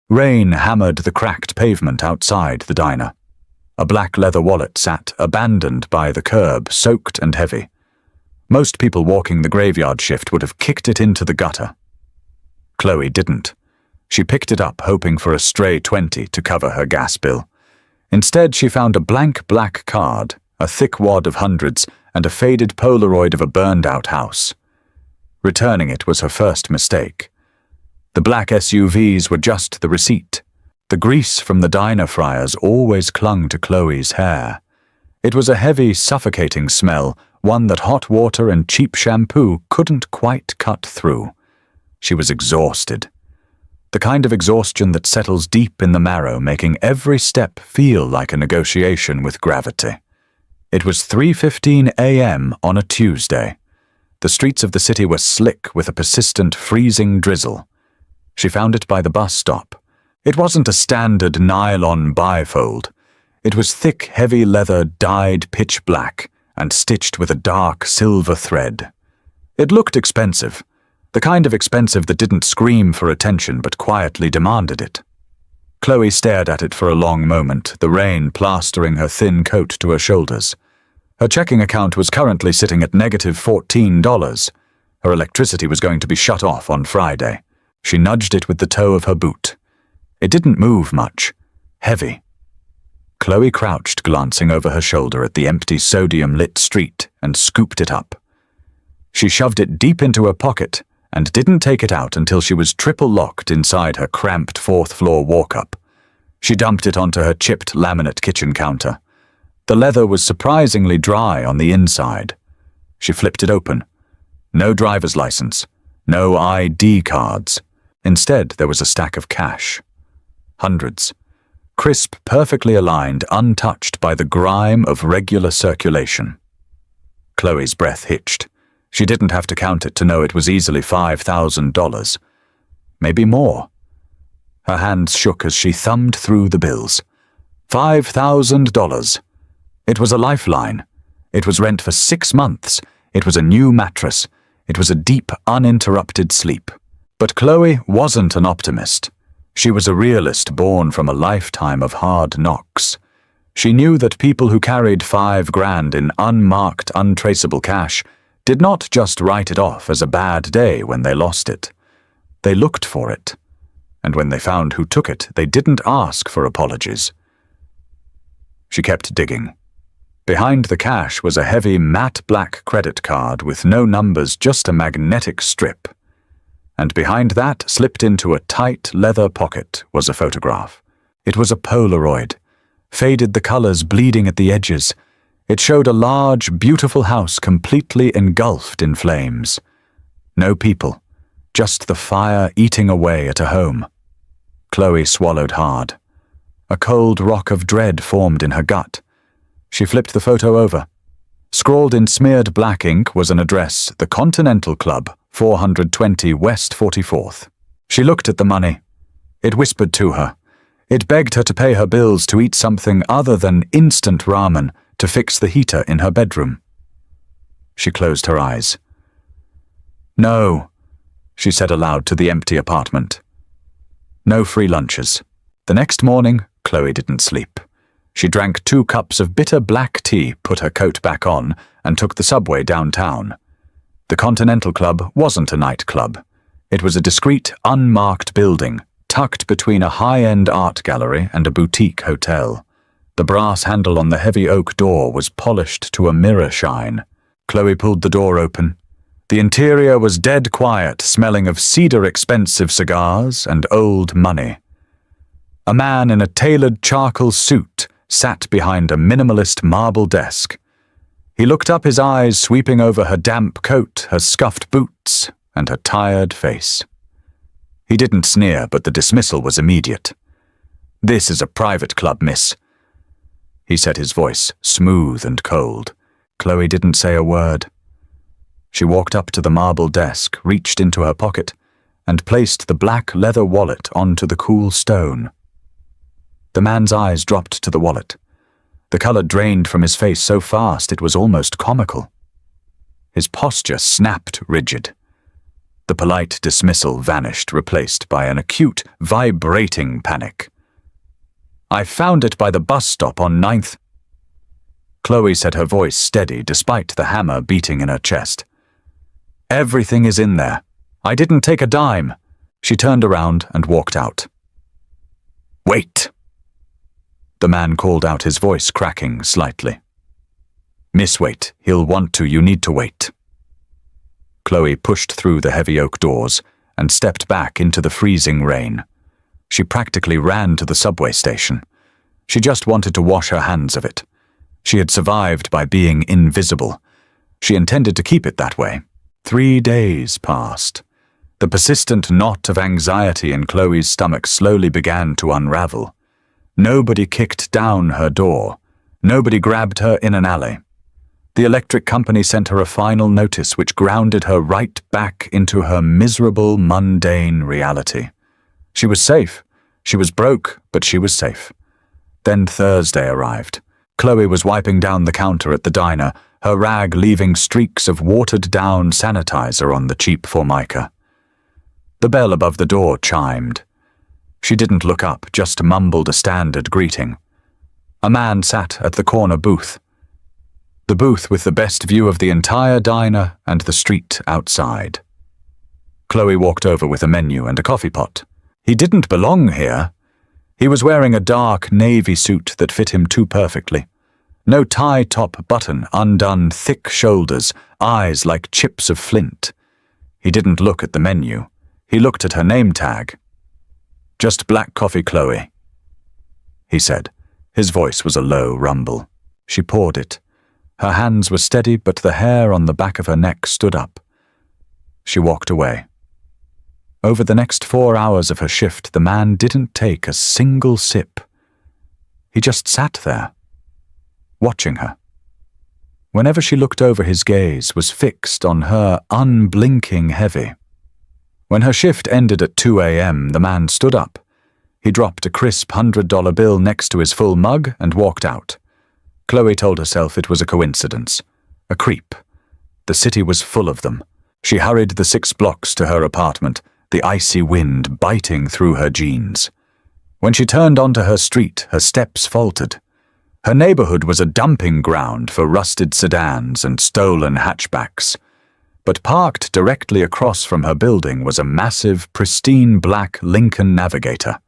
Rain hammered the cracked pavement outside the diner. A black leather wallet sat abandoned by the curb, soaked and heavy. Most people walking the graveyard shift would have kicked it into the gutter. Chloe didn't. She picked it up, hoping for a stray 20 to cover her gas bill. Instead, she found a blank black card, a thick wad of hundreds, and a faded Polaroid of a burned-out house. Returning it was her first mistake. The black SUVs were just the receipt. The grease from the diner fryers always clung to Chloe's hair. It was a heavy, suffocating smell, one that hot water and cheap shampoo couldn't quite cut through. She was exhausted. The kind of exhaustion that settles deep in the marrow, making every step feel like a negotiation with gravity. It was 3:15 a.m. on a Tuesday. The streets of the city were slick with a persistent freezing drizzle. She found it by the bus stop. It wasn't a standard nylon bifold. It was thick, heavy leather dyed pitch black and stitched with a dark silver thread. It looked expensive, the kind of expensive that didn't scream for attention but quietly demanded it. Chloe stared at it for a long moment, the rain plastering her thin coat to her shoulders. Her checking account was currently sitting at negative $14. Her electricity was going to be shut off on Friday. She nudged it with the toe of her boot. It didn't move much. Heavy. Chloe crouched, glancing over her shoulder at the empty sodium-lit street, and scooped it up. She shoved it deep into her pocket and didn't take it out until she was triple-locked inside her cramped fourth-floor walk-up. She dumped it onto her chipped laminate kitchen counter. The leather was surprisingly dry on the inside. She flipped it open. No driver's license. No ID cards. Instead, there was a stack of cash. Hundreds. Crisp, perfectly aligned, untouched by the grime of regular circulation. Chloe's breath hitched. She didn't have to count it to know it was easily $5,000. Maybe more. Her hands shook as she thumbed through the bills. $5,000. It was a lifeline. It was rent for 6 months. It was a new mattress. It was a deep, uninterrupted sleep. But Chloe wasn't an optimist. She was a realist born from a lifetime of hard knocks. She knew that people who carried $5,000 in unmarked, untraceable cash did not just write it off as a bad day when they lost it. They looked for it. And when they found who took it, they didn't ask for apologies. She kept digging. Behind the cash was a heavy matte black credit card with no numbers, just a magnetic strip. And behind that, slipped into a tight leather pocket, was a photograph. It was a Polaroid, faded, the colors bleeding at the edges. It showed a large, beautiful house completely engulfed in flames. No people, just the fire eating away at a home. Chloe swallowed hard. A cold rock of dread formed in her gut. She flipped the photo over. Scrawled in smeared black ink was an address, the Continental Club, 420 West 44th. She looked at the money. It whispered to her. It begged her to pay her bills, to eat something other than instant ramen, to fix the heater in her bedroom. She closed her eyes. No, she said aloud to the empty apartment. No free lunches. The next morning, Chloe didn't sleep. She drank 2 cups of bitter black tea, put her coat back on, and took the subway downtown. The Continental Club wasn't a nightclub. It was a discreet, unmarked building, tucked between a high-end art gallery and a boutique hotel. The brass handle on the heavy oak door was polished to a mirror shine. Chloe pulled the door open. The interior was dead quiet, smelling of cedar-expensive cigars and old money. A man in a tailored charcoal suit sat behind a minimalist marble desk. He looked up, his eyes sweeping over her damp coat, her scuffed boots, and her tired face. He didn't sneer, but the dismissal was immediate. "This is a private club, miss," he said, his voice smooth and cold. Chloe didn't say a word. She walked up to the marble desk, reached into her pocket, and placed the black leather wallet onto the cool stone. The man's eyes dropped to the wallet. The color drained from his face so fast it was almost comical. His posture snapped rigid. The polite dismissal vanished, replaced by an acute, vibrating panic. "I found it by the bus stop on 9th. Chloe said, her voice steady despite the hammer beating in her chest. "Everything is in there. I didn't take a dime." She turned around and walked out. "Wait!" The man called out, his voice cracking slightly. "Miss, wait. He'll want to. You need to wait." Chloe pushed through the heavy oak doors and stepped back into the freezing rain. She practically ran to the subway station. She just wanted to wash her hands of it. She had survived by being invisible. She intended to keep it that way. 3 days passed. The persistent knot of anxiety in Chloe's stomach slowly began to unravel. Nobody kicked down her door. Nobody grabbed her in an alley. The electric company sent her a final notice which grounded her right back into her miserable, mundane reality. She was safe. She was broke, but she was safe. Then Thursday arrived. Chloe was wiping down the counter at the diner, her rag leaving streaks of watered-down sanitizer on the cheap Formica. The bell above the door chimed. She didn't look up, just mumbled a standard greeting. A man sat at the corner booth. The booth with the best view of the entire diner and the street outside. Chloe walked over with a menu and a coffee pot. He didn't belong here. He was wearing a dark navy suit that fit him too perfectly. No tie-top button, undone thick shoulders, eyes like chips of flint. He didn't look at the menu. He looked at her name tag. "Just black coffee, Chloe," he said. His voice was a low rumble. She poured it. Her hands were steady, but the hair on the back of her neck stood up. She walked away. Over the next 4 hours of her shift, the man didn't take a single sip. He just sat there, watching her. Whenever she looked over, his gaze was fixed on her, unblinking heavy. When her shift ended at 2 a.m., the man stood up. He dropped a crisp $100 bill next to his full mug and walked out. Chloe told herself it was a coincidence. A creep. The city was full of them. She hurried the 6 blocks to her apartment, the icy wind biting through her jeans. When she turned onto her street, her steps faltered. Her neighborhood was a dumping ground for rusted sedans and stolen hatchbacks. But parked directly across from her building was a massive, pristine black Lincoln Navigator.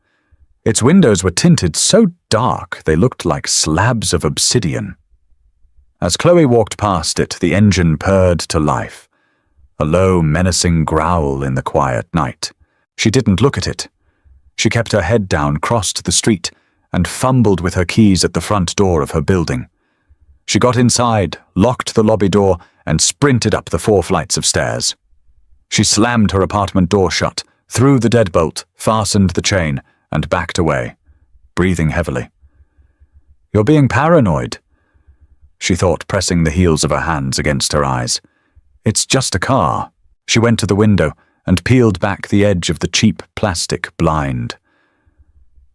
Its windows were tinted so dark they looked like slabs of obsidian. As Chloe walked past it, the engine purred to life. A low, menacing growl in the quiet night. She didn't look at it. She kept her head down, crossed the street, and fumbled with her keys at the front door of her building. She got inside, locked the lobby door, and sprinted up the 4 flights of stairs. She slammed her apartment door shut, threw the deadbolt, fastened the chain, and backed away, breathing heavily. "You're being paranoid," she thought, pressing the heels of her hands against her eyes. "It's just a car." She went to the window and peeled back the edge of the cheap plastic blind.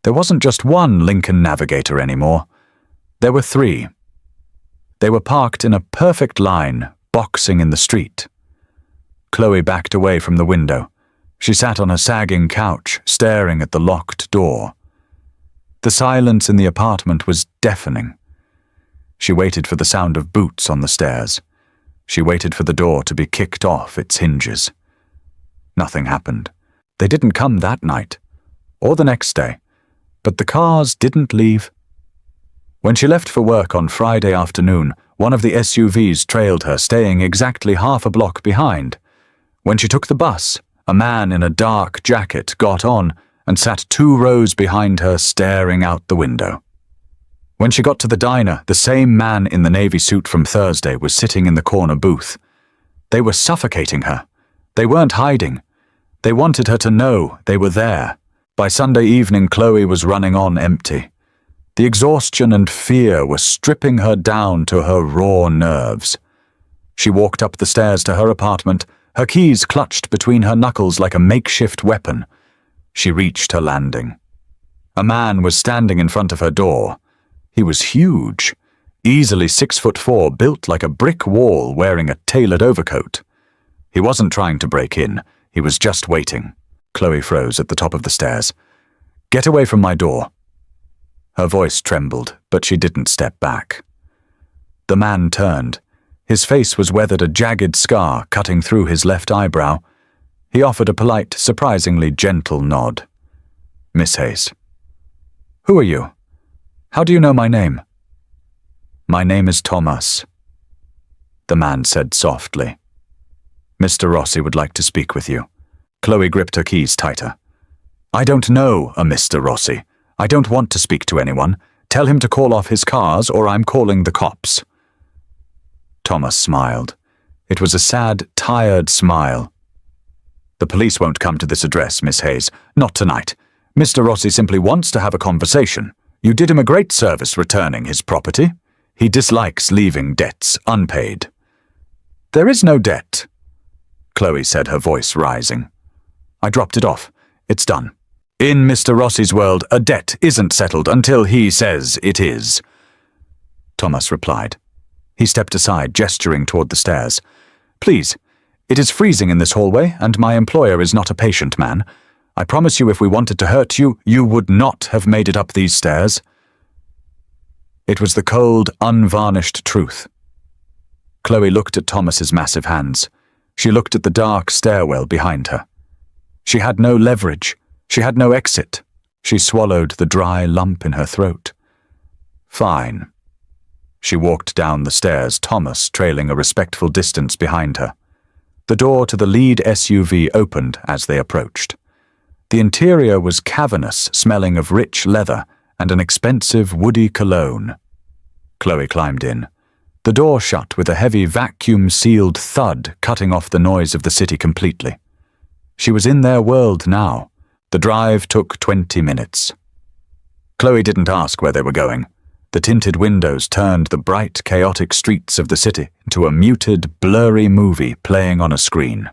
There wasn't just one Lincoln Navigator anymore. There were 3. They were parked in a perfect line, boxing in the street. Chloe backed away from the window. She sat on a sagging couch, staring at the locked door. The silence in the apartment was deafening. She waited for the sound of boots on the stairs. She waited for the door to be kicked off its hinges. Nothing happened. They didn't come that night, or the next day, but the cars didn't leave. When she left for work on Friday afternoon, one of the SUVs trailed her, staying exactly half a block behind. When she took the bus, a man in a dark jacket got on and sat 2 rows behind her, staring out the window. When she got to the diner, the same man in the navy suit from Thursday was sitting in the corner booth. They were suffocating her. They weren't hiding. They wanted her to know they were there. By Sunday evening, Chloe was running on empty. The exhaustion and fear were stripping her down to her raw nerves. She walked up the stairs to her apartment, her keys clutched between her knuckles like a makeshift weapon. She reached her landing. A man was standing in front of her door. He was huge, easily 6'4", built like a brick wall, wearing a tailored overcoat. He wasn't trying to break in. He was just waiting. Chloe froze at the top of the stairs. "Get away from my door." Her voice trembled, but she didn't step back. The man turned. His face was weathered, a jagged scar cutting through his left eyebrow. He offered a polite, surprisingly gentle nod. "Miss Hayes." "Who are you? How do you know my name?" "My name is Thomas," the man said softly. "Mr. Rossi would like to speak with you." Chloe gripped her keys tighter. "I don't know a Mr. Rossi. I don't want to speak to anyone. Tell him to call off his cars or I'm calling the cops." Thomas smiled. It was a sad, tired smile. "The police won't come to this address, Miss Hayes. Not tonight. Mr. Rossi simply wants to have a conversation. You did him a great service returning his property. He dislikes leaving debts unpaid." "There is no debt," Chloe said, her voice rising. "I dropped it off. It's done. In Mr. Rossi's world, a debt isn't settled until he says it is," Thomas replied. He stepped aside, gesturing toward the stairs. "Please, it is freezing in this hallway, and my employer is not a patient man. I promise you if we wanted to hurt you, you would not have made it up these stairs." It was the cold, unvarnished truth. Chloe looked at Thomas's massive hands. She looked at the dark stairwell behind her. She had no leverage. She had no exit. She swallowed the dry lump in her throat. "Fine." She walked down the stairs, Thomas trailing a respectful distance behind her. The door to the lead SUV opened as they approached. The interior was cavernous, smelling of rich leather and an expensive woody cologne. Chloe climbed in. The door shut with a heavy vacuum-sealed thud, cutting off the noise of the city completely. She was in their world now. The drive took 20 minutes. Chloe didn't ask where they were going. The tinted windows turned the bright, chaotic streets of the city into a muted, blurry movie playing on a screen.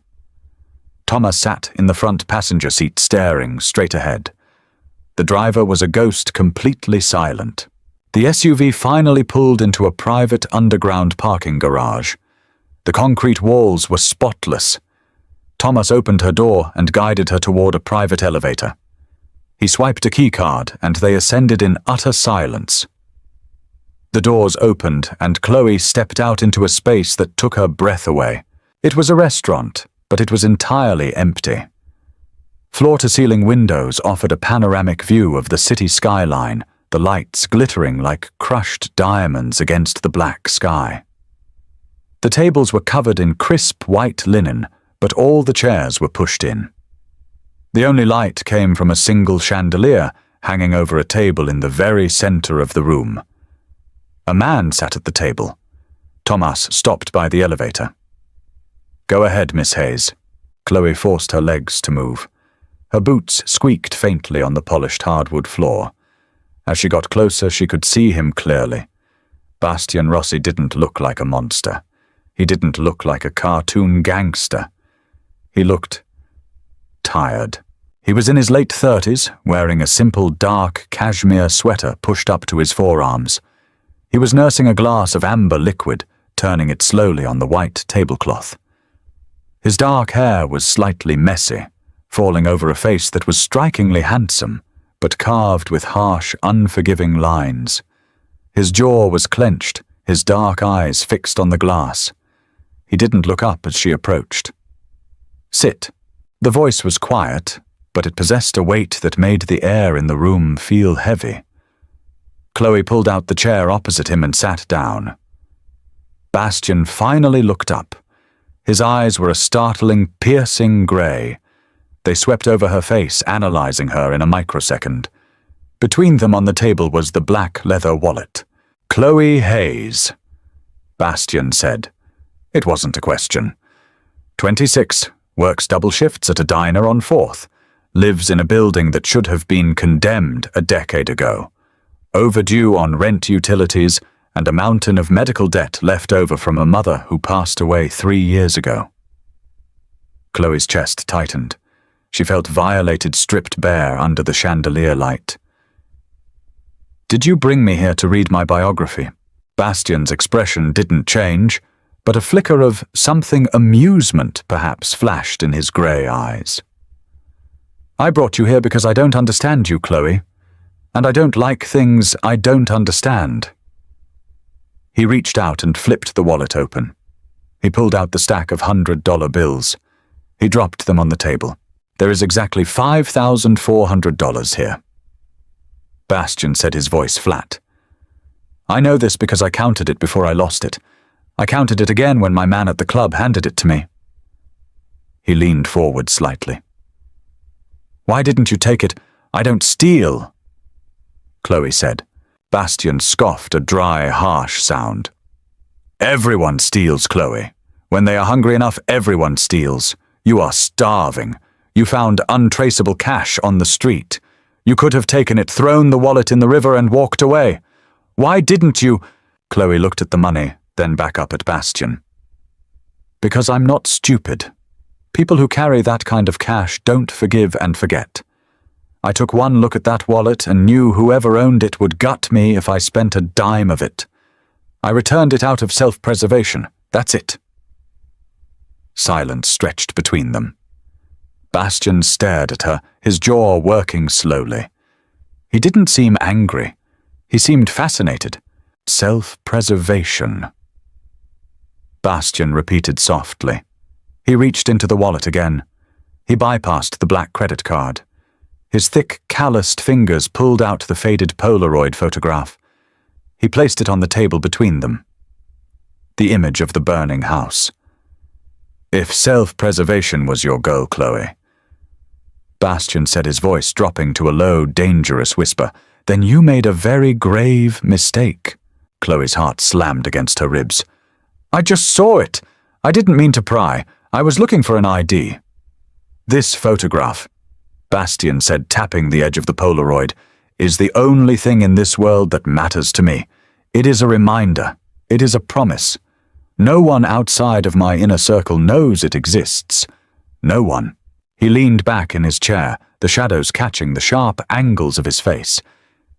Thomas sat in the front passenger seat, staring straight ahead. The driver was a ghost, completely silent. The SUV finally pulled into a private underground parking garage. The concrete walls were spotless. Thomas opened her door and guided her toward a private elevator. He swiped a keycard and they ascended in utter silence. The doors opened and Chloe stepped out into a space that took her breath away. It was a restaurant, but it was entirely empty. Floor-to-ceiling windows offered a panoramic view of the city skyline, the lights glittering like crushed diamonds against the black sky. The tables were covered in crisp white linen, but all the chairs were pushed in. The only light came from a single chandelier hanging over a table in the very center of the room. A man sat at the table. Thomas stopped by the elevator. "Go ahead, Miss Hayes." Chloe forced her legs to move. Her boots squeaked faintly on the polished hardwood floor. As she got closer, she could see him clearly. Bastian Rossi didn't look like a monster. He didn't look like a cartoon gangster. He looked tired. He was in his late 30s, wearing a simple dark cashmere sweater pushed up to his forearms. He was nursing a glass of amber liquid, turning it slowly on the white tablecloth. His dark hair was slightly messy, falling over a face that was strikingly handsome, but carved with harsh, unforgiving lines. His jaw was clenched, his dark eyes fixed on the glass. He didn't look up as she approached. "Sit." The voice was quiet, but it possessed a weight that made the air in the room feel heavy. Chloe pulled out the chair opposite him and sat down. Bastian finally looked up. His eyes were a startling, piercing grey. They swept over her face, analyzing her in a microsecond. Between them on the table was the black leather wallet. "Chloe Hayes," Bastian said. It wasn't a question. 26, works double shifts at a diner on 4th, lives in a building that should have been condemned a decade ago, overdue on rent, utilities, and a mountain of medical debt left over from a mother who passed away 3 years ago. Chloe's chest tightened. She felt violated, stripped bare under the chandelier light. "Did you bring me here to read my biography?" Bastian's expression didn't change, but a flicker of something amusement perhaps flashed in his grey eyes. "I brought you here because I don't understand you, Chloe, and I don't like things I don't understand." He reached out and flipped the wallet open. He pulled out the stack of $100 bills. He dropped them on the table. "There is exactly $5,400 here." Bastian said, his voice flat. "I know this because I counted it before I lost it. I counted it again when my man at the club handed it to me." He leaned forward slightly. "Why didn't you take it? I don't steal," Chloe said. Bastian scoffed a dry, harsh sound. "Everyone steals, Chloe. When they are hungry enough, everyone steals. You are starving. You found untraceable cash on the street. You could have taken it, thrown the wallet in the river and walked away. Why didn't you?" Chloe looked at the money, then back up at Bastian. "Because I'm not stupid. People who carry that kind of cash don't forgive and forget. I took one look at that wallet and knew whoever owned it would gut me if I spent a dime of it. I returned it out of self-preservation. That's it." Silence stretched between them. Bastian stared at her, his jaw working slowly. He didn't seem angry. He seemed fascinated. Self-preservation. Bastian repeated softly. He reached into the wallet again. He bypassed the black credit card. His thick, calloused fingers pulled out the faded Polaroid photograph. He placed it on the table between them. The image of the burning house. "If self-preservation was your goal, Chloe," Bastian said, his voice dropping to a low, dangerous whisper, "then you made a very grave mistake." Chloe's heart slammed against her ribs. "I just saw it. I didn't mean to pry. I was looking for an ID." "This photograph," Bastian said, tapping the edge of the Polaroid, "is the only thing in this world that matters to me. It is a reminder. It is a promise. No one outside of my inner circle knows it exists. No one." He leaned back in his chair, the shadows catching the sharp angles of his face.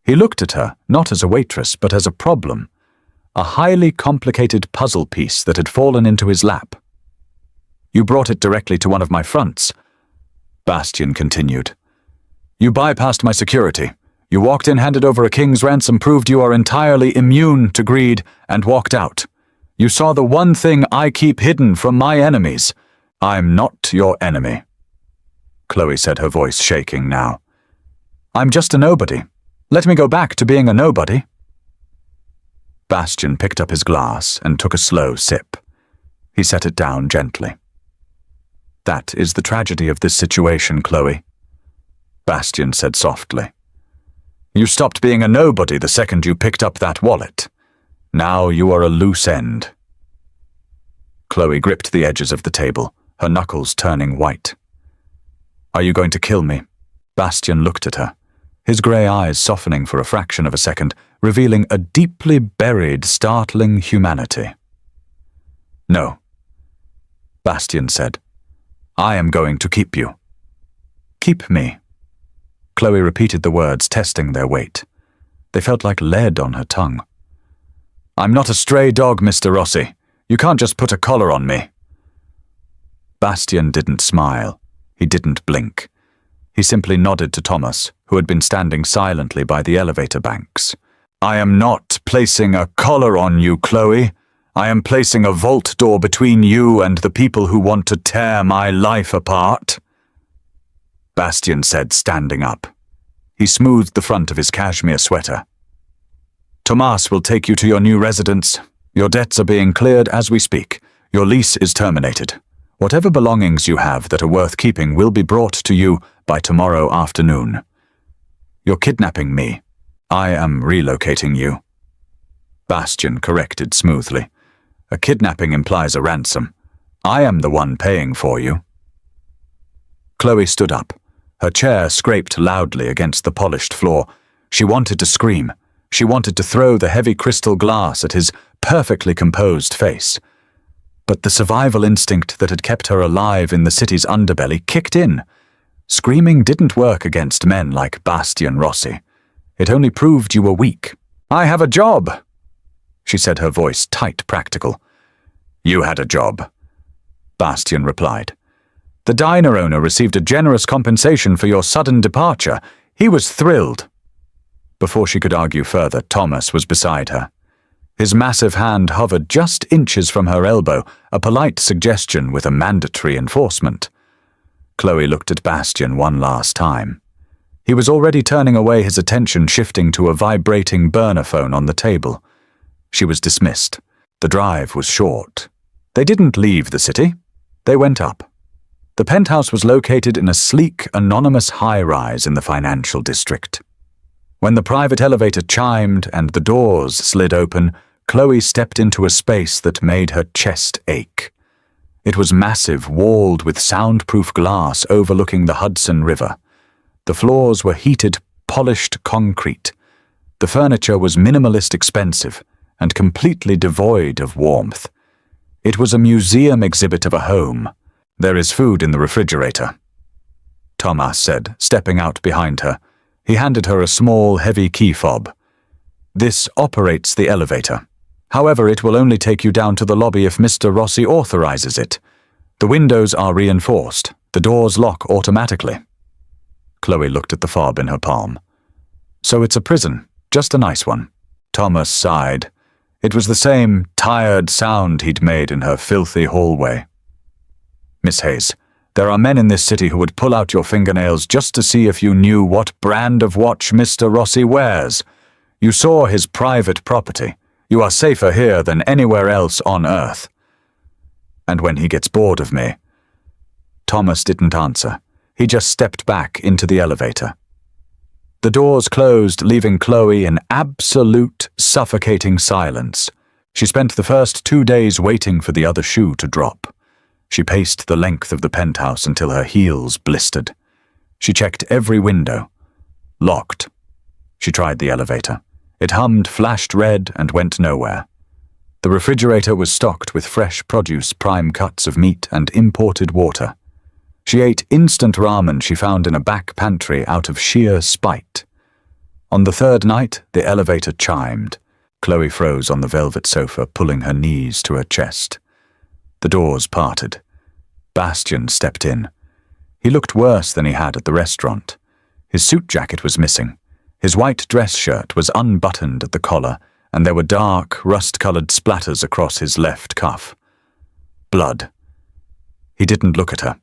He looked at her, not as a waitress, but as a problem. A highly complicated puzzle piece that had fallen into his lap. "You brought it directly to one of my fronts," Bastian continued. "You bypassed my security. You walked in, handed over a king's ransom, proved you are entirely immune to greed, and walked out. You saw the one thing I keep hidden from my enemies. I'm not your enemy," Chloe said, her voice shaking now. "I'm just a nobody. Let me go back to being a nobody." Bastian picked up his glass and took a slow sip. He set it down gently. "That is the tragedy of this situation, Chloe," Bastian said softly. "You stopped being a nobody the second you picked up that wallet. Now you are a loose end." Chloe gripped the edges of the table, her knuckles turning white. "Are you going to kill me?" Bastian looked at her, his grey eyes softening for a fraction of a second, revealing a deeply buried, startling humanity. "No," Bastian said. "I am going to keep you." "Keep me." Chloe repeated the words, testing their weight. They felt like lead on her tongue. "I'm not a stray dog, Mr. Rossi. You can't just put a collar on me." Bastian didn't smile. He didn't blink. He simply nodded to Thomas, who had been standing silently by the elevator banks. "I am not placing a collar on you, Chloe. I am placing a vault door between you and the people who want to tear my life apart," Bastian said, standing up. He smoothed the front of his cashmere sweater. "Tomas will take you to your new residence. Your debts are being cleared as we speak. Your lease is terminated. Whatever belongings you have that are worth keeping will be brought to you by tomorrow afternoon. You're kidnapping me. I am relocating you," Bastian corrected smoothly. "A kidnapping implies a ransom. I am the one paying for you." Chloe stood up. Her chair scraped loudly against the polished floor. She wanted to scream. She wanted to throw the heavy crystal glass at his perfectly composed face. But the survival instinct that had kept her alive in the city's underbelly kicked in. Screaming didn't work against men like Bastian Rossi. It only proved you were weak. "I have a job," she said, her voice tight, practical. You had a job, Bastian replied. The diner owner received a generous compensation for your sudden departure. He was thrilled. Before she could argue further, Thomas was beside her. His massive hand hovered just inches from her elbow, a polite suggestion with a mandatory enforcement. Chloe looked at Bastian one last time. He was already turning away, his attention shifting to a vibrating burner phone on the table. She was dismissed. The drive was short. They didn't leave the city. They went up. The penthouse was located in a sleek, anonymous high-rise in the financial district. When the private elevator chimed and the doors slid open, Chloe stepped into a space that made her chest ache. It was massive, walled with soundproof glass overlooking the Hudson River. The floors were heated, polished concrete. The furniture was minimalist expensive and completely devoid of warmth. It was a museum exhibit of a home. There is food in the refrigerator, Thomas said, stepping out behind her. He handed her a small, heavy key fob. This operates the elevator. However, it will only take you down to the lobby if Mr. Rossi authorizes it. The windows are reinforced. The doors lock automatically. Chloe looked at the fob in her palm. So it's a prison, just a nice one. Thomas sighed. It was the same tired sound he'd made in her filthy hallway. Miss Hayes, there are men in this city who would pull out your fingernails just to see if you knew what brand of watch Mr. Rossi wears. You saw his private property. You are safer here than anywhere else on Earth. And when he gets bored of me. Thomas didn't answer. He just stepped back into the elevator. The doors closed, leaving Chloe in absolute, suffocating silence. She spent the first 2 days waiting for the other shoe to drop. She paced the length of the penthouse until her heels blistered. She checked every window. Locked. She tried the elevator. It hummed, flashed red, and went nowhere. The refrigerator was stocked with fresh produce, prime cuts of meat, and imported water. She ate instant ramen she found in a back pantry out of sheer spite. On the third night, the elevator chimed. Chloe froze on the velvet sofa, pulling her knees to her chest. The doors parted. Bastian stepped in. He looked worse than he had at the restaurant. His suit jacket was missing. His white dress shirt was unbuttoned at the collar, and there were dark, rust-colored splatters across his left cuff. Blood. He didn't look at her.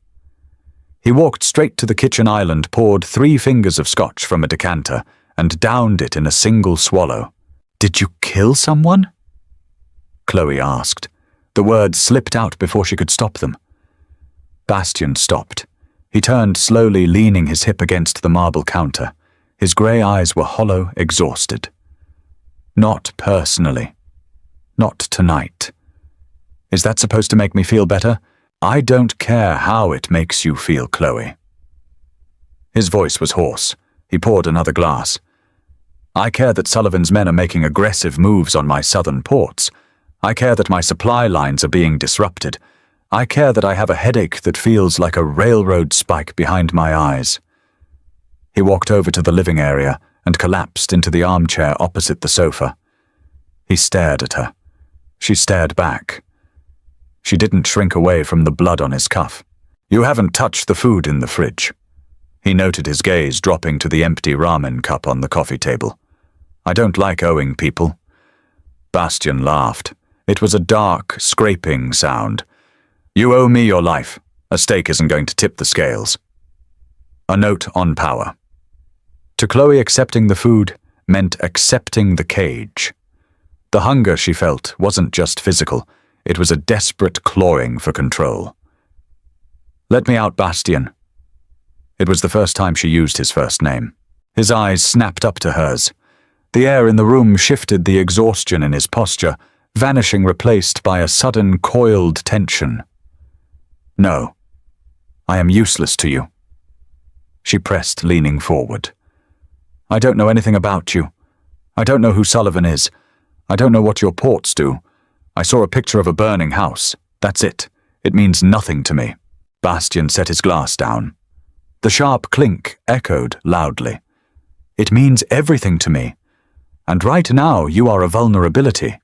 He walked straight to the kitchen island, poured 3 fingers of scotch from a decanter, and downed it in a single swallow. "Did you kill someone?" Chloe asked. The words slipped out before she could stop them. Bastian stopped. He turned slowly, leaning his hip against the marble counter. His grey eyes were hollow, exhausted. "Not personally. Not tonight. Is that supposed to make me feel better? I don't care how it makes you feel, Chloe." His voice was hoarse. He poured another glass. "I care that Sullivan's men are making aggressive moves on my southern ports. I care that my supply lines are being disrupted. I care that I have a headache that feels like a railroad spike behind my eyes." He walked over to the living area and collapsed into the armchair opposite the sofa. He stared at her. She stared back. She didn't shrink away from the blood on his cuff. "You haven't touched the food in the fridge." He noted his gaze dropping to the empty ramen cup on the coffee table. "I don't like owing people." Bastian laughed. It was a dark, scraping sound. "You owe me your life. A steak isn't going to tip the scales." A note on power. To Chloe, accepting the food meant accepting the cage. The hunger she felt wasn't just physical. It was a desperate clawing for control. "Let me out, Bastian." It was the first time she used his first name. His eyes snapped up to hers. The air in the room shifted, the exhaustion in his posture, vanishing, replaced by a sudden coiled tension. "No. I am useless to you." She pressed, leaning forward. "I don't know anything about you. I don't know who Sullivan is. I don't know what your ports do. I saw a picture of a burning house. That's it. It means nothing to me." Bastian set his glass down. The sharp clink echoed loudly. "It means everything to me. And right now you are a vulnerability.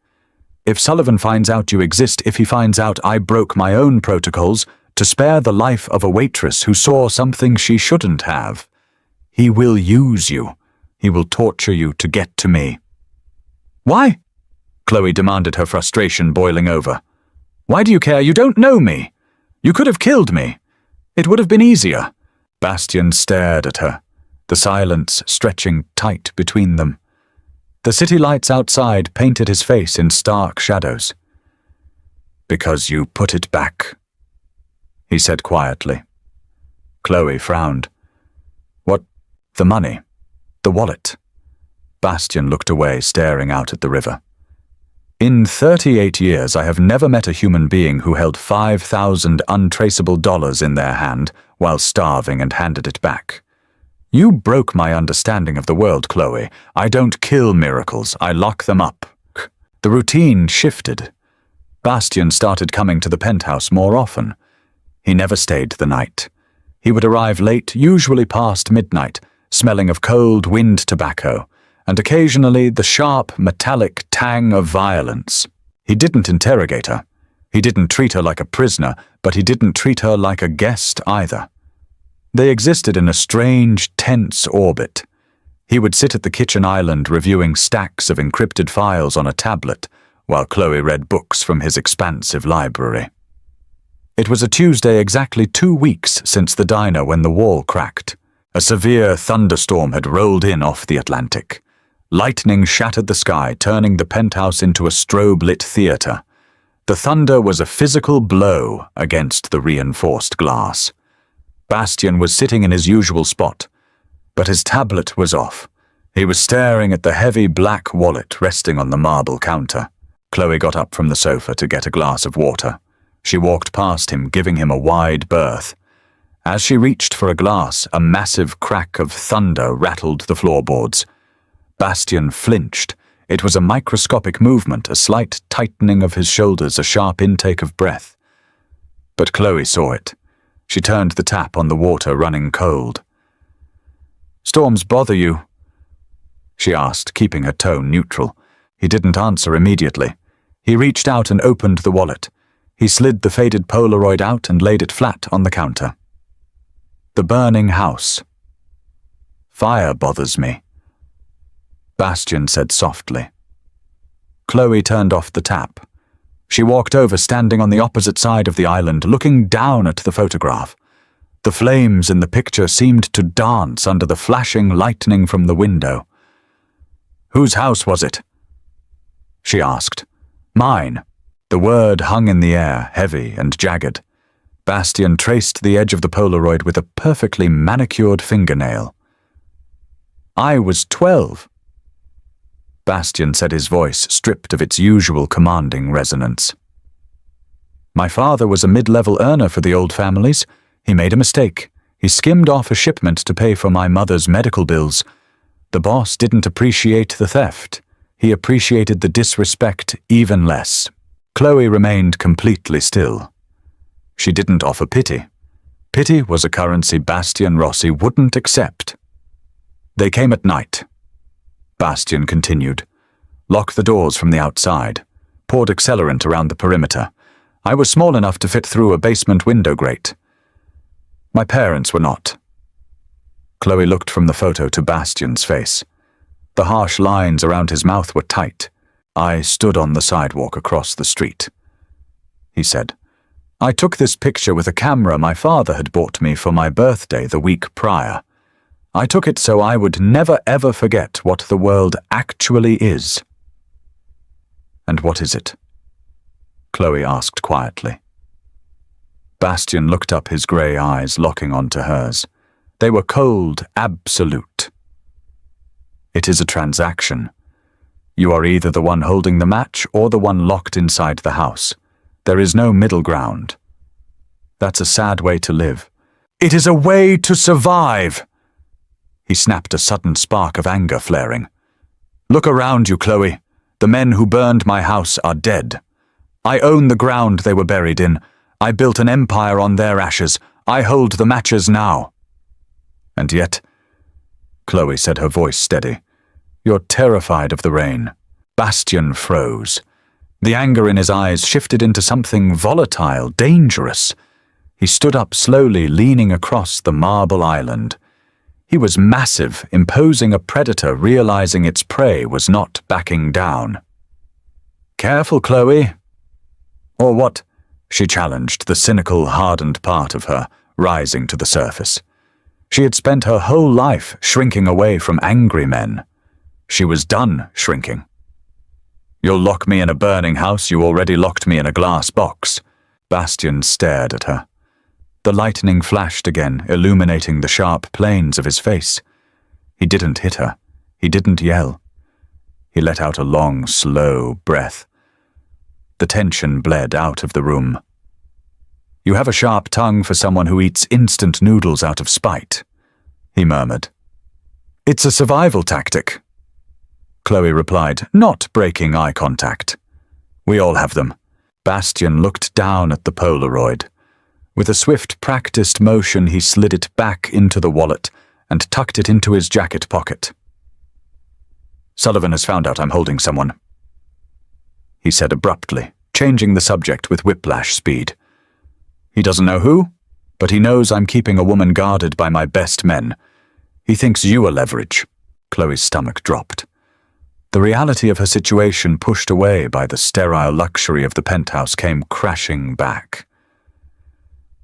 If Sullivan finds out you exist, if he finds out I broke my own protocols to spare the life of a waitress who saw something she shouldn't have, he will use you. He will torture you to get to me." "Why?" Chloe demanded, her frustration boiling over. "Why do you care? You don't know me. You could have killed me. It would have been easier." Bastian stared at her, the silence stretching tight between them. The city lights outside painted his face in stark shadows. "Because you put it back," he said quietly. Chloe frowned. "What? The money? The wallet?" Bastian looked away, staring out at the river. "In 38 years, I have never met a human being who held $5,000 untraceable dollars in their hand while starving and handed it back. You broke my understanding of the world, Chloe. I don't kill miracles, I lock them up." The routine shifted. Bastian started coming to the penthouse more often. He never stayed the night. He would arrive late, usually past midnight, smelling of cold wind tobacco, and occasionally the sharp, metallic tang of violence. He didn't interrogate her. He didn't treat her like a prisoner, but he didn't treat her like a guest either. They existed in a strange, tense orbit. He would sit at the kitchen island reviewing stacks of encrypted files on a tablet, while Chloe read books from his expansive library. It was a Tuesday exactly 2 weeks since the diner when the wall cracked. A severe thunderstorm had rolled in off the Atlantic. Lightning shattered the sky, turning the penthouse into a strobe-lit theater. The thunder was a physical blow against the reinforced glass. Bastian was sitting in his usual spot, but his tablet was off. He was staring at the heavy black wallet resting on the marble counter. Chloe got up from the sofa to get a glass of water. She walked past him, giving him a wide berth. As she reached for a glass, a massive crack of thunder rattled the floorboards. Bastian flinched. It was a microscopic movement, a slight tightening of his shoulders, a sharp intake of breath. But Chloe saw it. She turned the tap on the water running cold. "Storms bother you?" she asked, keeping her tone neutral. He didn't answer immediately. He reached out and opened the wallet. He slid the faded Polaroid out and laid it flat on the counter. "The burning house. Fire bothers me," Bastian said softly. Chloe turned off the tap. She walked over, standing on the opposite side of the island, looking down at the photograph. The flames in the picture seemed to dance under the flashing lightning from the window. "Whose house was it?" she asked. "Mine." The word hung in the air, heavy and jagged. Bastian traced the edge of the Polaroid with a perfectly manicured fingernail. "I was 12. Bastian said, his voice stripped of its usual commanding resonance. "My father was a mid-level earner for the old families. He made a mistake. He skimmed off a shipment to pay for my mother's medical bills. The boss didn't appreciate the theft. He appreciated the disrespect even less." Chloe remained completely still. She didn't offer pity. Pity was a currency Bastian Rossi wouldn't accept. "They came at night," Bastian continued. "Locked the doors from the outside. Poured accelerant around the perimeter. I was small enough to fit through a basement window grate. My parents were not." Chloe looked from the photo to Bastian's face. The harsh lines around his mouth were tight. "I stood on the sidewalk across the street," he said. "I took this picture with a camera my father had bought me for my birthday the week prior. I took it so I would never ever forget what the world actually is." "And what is it?" Chloe asked quietly. Bastian looked up, his grey eyes locking onto hers. They were cold, absolute. "It is a transaction. You are either the one holding the match or the one locked inside the house. There is no middle ground. That's a sad way to live." "It is a way to survive!" He snapped, a sudden spark of anger flaring. "Look around you, Chloe. The men who burned my house are dead. I own the ground they were buried in. I built an empire on their ashes. I hold the matches now." "And yet," Chloe said, her voice steady, "you're terrified of the rain." Bastian froze. The anger in his eyes shifted into something volatile, dangerous. He stood up slowly, leaning across the marble island. He was massive, imposing a predator realizing its prey was not backing down. "Careful, Chloe." "Or what?" she challenged, the cynical, hardened part of her rising to the surface. She had spent her whole life shrinking away from angry men. She was done shrinking. "You'll lock me in a burning house, you already locked me in a glass box." Bastian stared at her. The lightning flashed again, illuminating the sharp planes of his face. He didn't hit her. He didn't yell. He let out a long, slow breath. The tension bled out of the room. "You have a sharp tongue for someone who eats instant noodles out of spite," he murmured. "It's a survival tactic," Chloe replied, not breaking eye contact. "We all have them." Bastian looked down at the Polaroid. With a swift, practiced motion, he slid it back into the wallet and tucked it into his jacket pocket. "Sullivan has found out I'm holding someone," he said abruptly, changing the subject with whiplash speed. "He doesn't know who, but he knows I'm keeping a woman guarded by my best men. He thinks you are leverage." Chloe's stomach dropped. The reality of her situation, pushed away by the sterile luxury of the penthouse, came crashing back.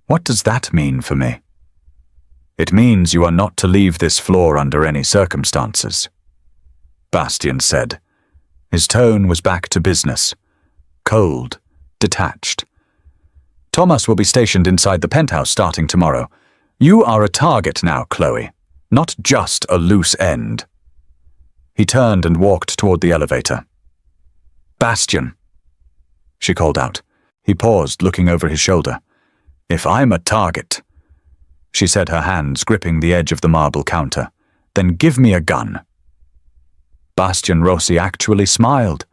"What does that mean for me?" "It means you are not to leave this floor under any circumstances," Bastian said. His tone was back to business. Cold, detached. "Thomas will be stationed inside the penthouse starting tomorrow. You are a target now, Chloe, not just a loose end." He turned and walked toward the elevator. "Bastian," she called out. He paused, looking over his shoulder. "If I'm a target," she said, her hands gripping the edge of the marble counter, "then give me a gun." Bastian Rossi actually smiled.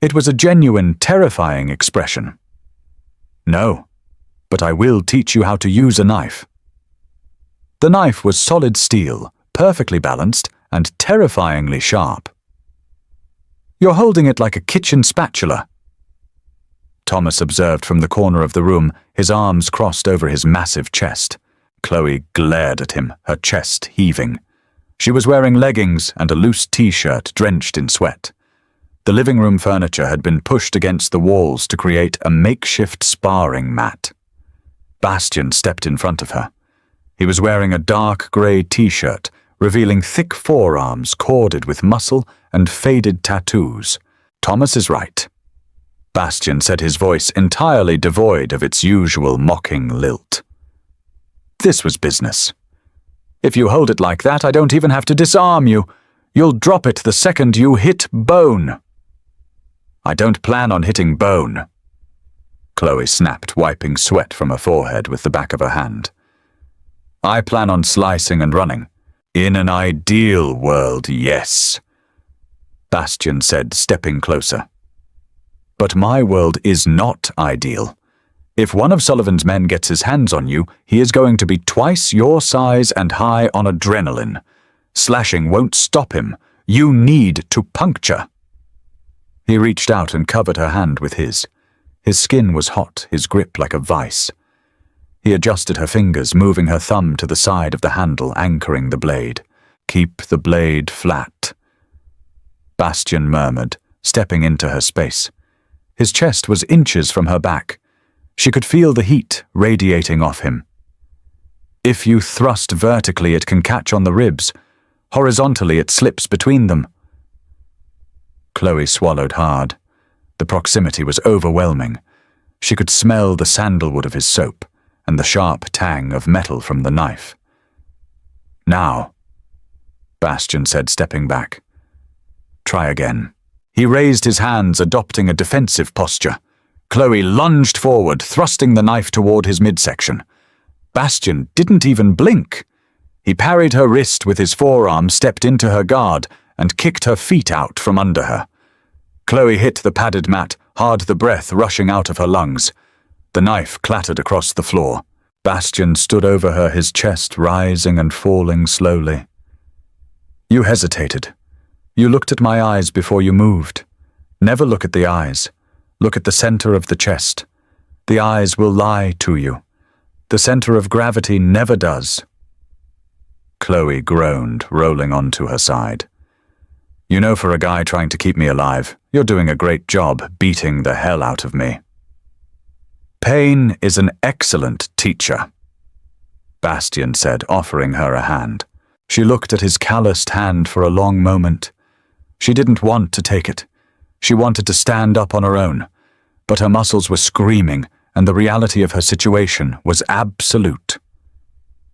It was a genuine, terrifying expression. "No, but I will teach you how to use a knife." The knife was solid steel, perfectly balanced, and terrifyingly sharp. "You're holding it like a kitchen spatula," Thomas observed from the corner of the room, his arms crossed over his massive chest. Chloe glared at him, her chest heaving. She was wearing leggings and a loose t-shirt drenched in sweat. The living room furniture had been pushed against the walls to create a makeshift sparring mat. Bastian stepped in front of her. He was wearing a dark grey t-shirt, revealing thick forearms corded with muscle and faded tattoos. "Thomas is right," Bastian said, his voice entirely devoid of its usual mocking lilt. "This was business. If you hold it like that, I don't even have to disarm you. You'll drop it the second you hit bone." "I don't plan on hitting bone," Chloe snapped, wiping sweat from her forehead with the back of her hand. "I plan on slicing and running. In an ideal world, yes," Bastian said, stepping closer. "But my world is not ideal. If one of Sullivan's men gets his hands on you, he is going to be twice your size and high on adrenaline. Slashing won't stop him. You need to puncture." He reached out and covered her hand with his. His skin was hot, his grip like a vice. He adjusted her fingers, moving her thumb to the side of the handle, anchoring the blade. "Keep the blade flat," Bastian murmured, stepping into her space. His chest was inches from her back. She could feel the heat radiating off him. "If you thrust vertically, it can catch on the ribs. Horizontally, it slips between them." Chloe swallowed hard. The proximity was overwhelming. She could smell the sandalwood of his soap and the sharp tang of metal from the knife. "Now," Bastian said, stepping back. "Try again." He raised his hands, adopting a defensive posture. Chloe lunged forward, thrusting the knife toward his midsection. Bastian didn't even blink. He parried her wrist with his forearm, stepped into her guard, and kicked her feet out from under her. Chloe hit the padded mat, hard, the breath rushing out of her lungs. The knife clattered across the floor. Bastian stood over her, his chest rising and falling slowly. "You hesitated. You looked at my eyes before you moved. Never look at the eyes. Look at the center of the chest. The eyes will lie to you. The center of gravity never does. Chloe groaned, rolling onto her side. You know, for a guy trying to keep me alive, you're doing a great job beating the hell out of me. Pain is an excellent teacher, Bastian said, offering her a hand. She looked at his calloused hand for a long moment. She didn't want to take it. She wanted to stand up on her own, but her muscles were screaming, and the reality of her situation was absolute.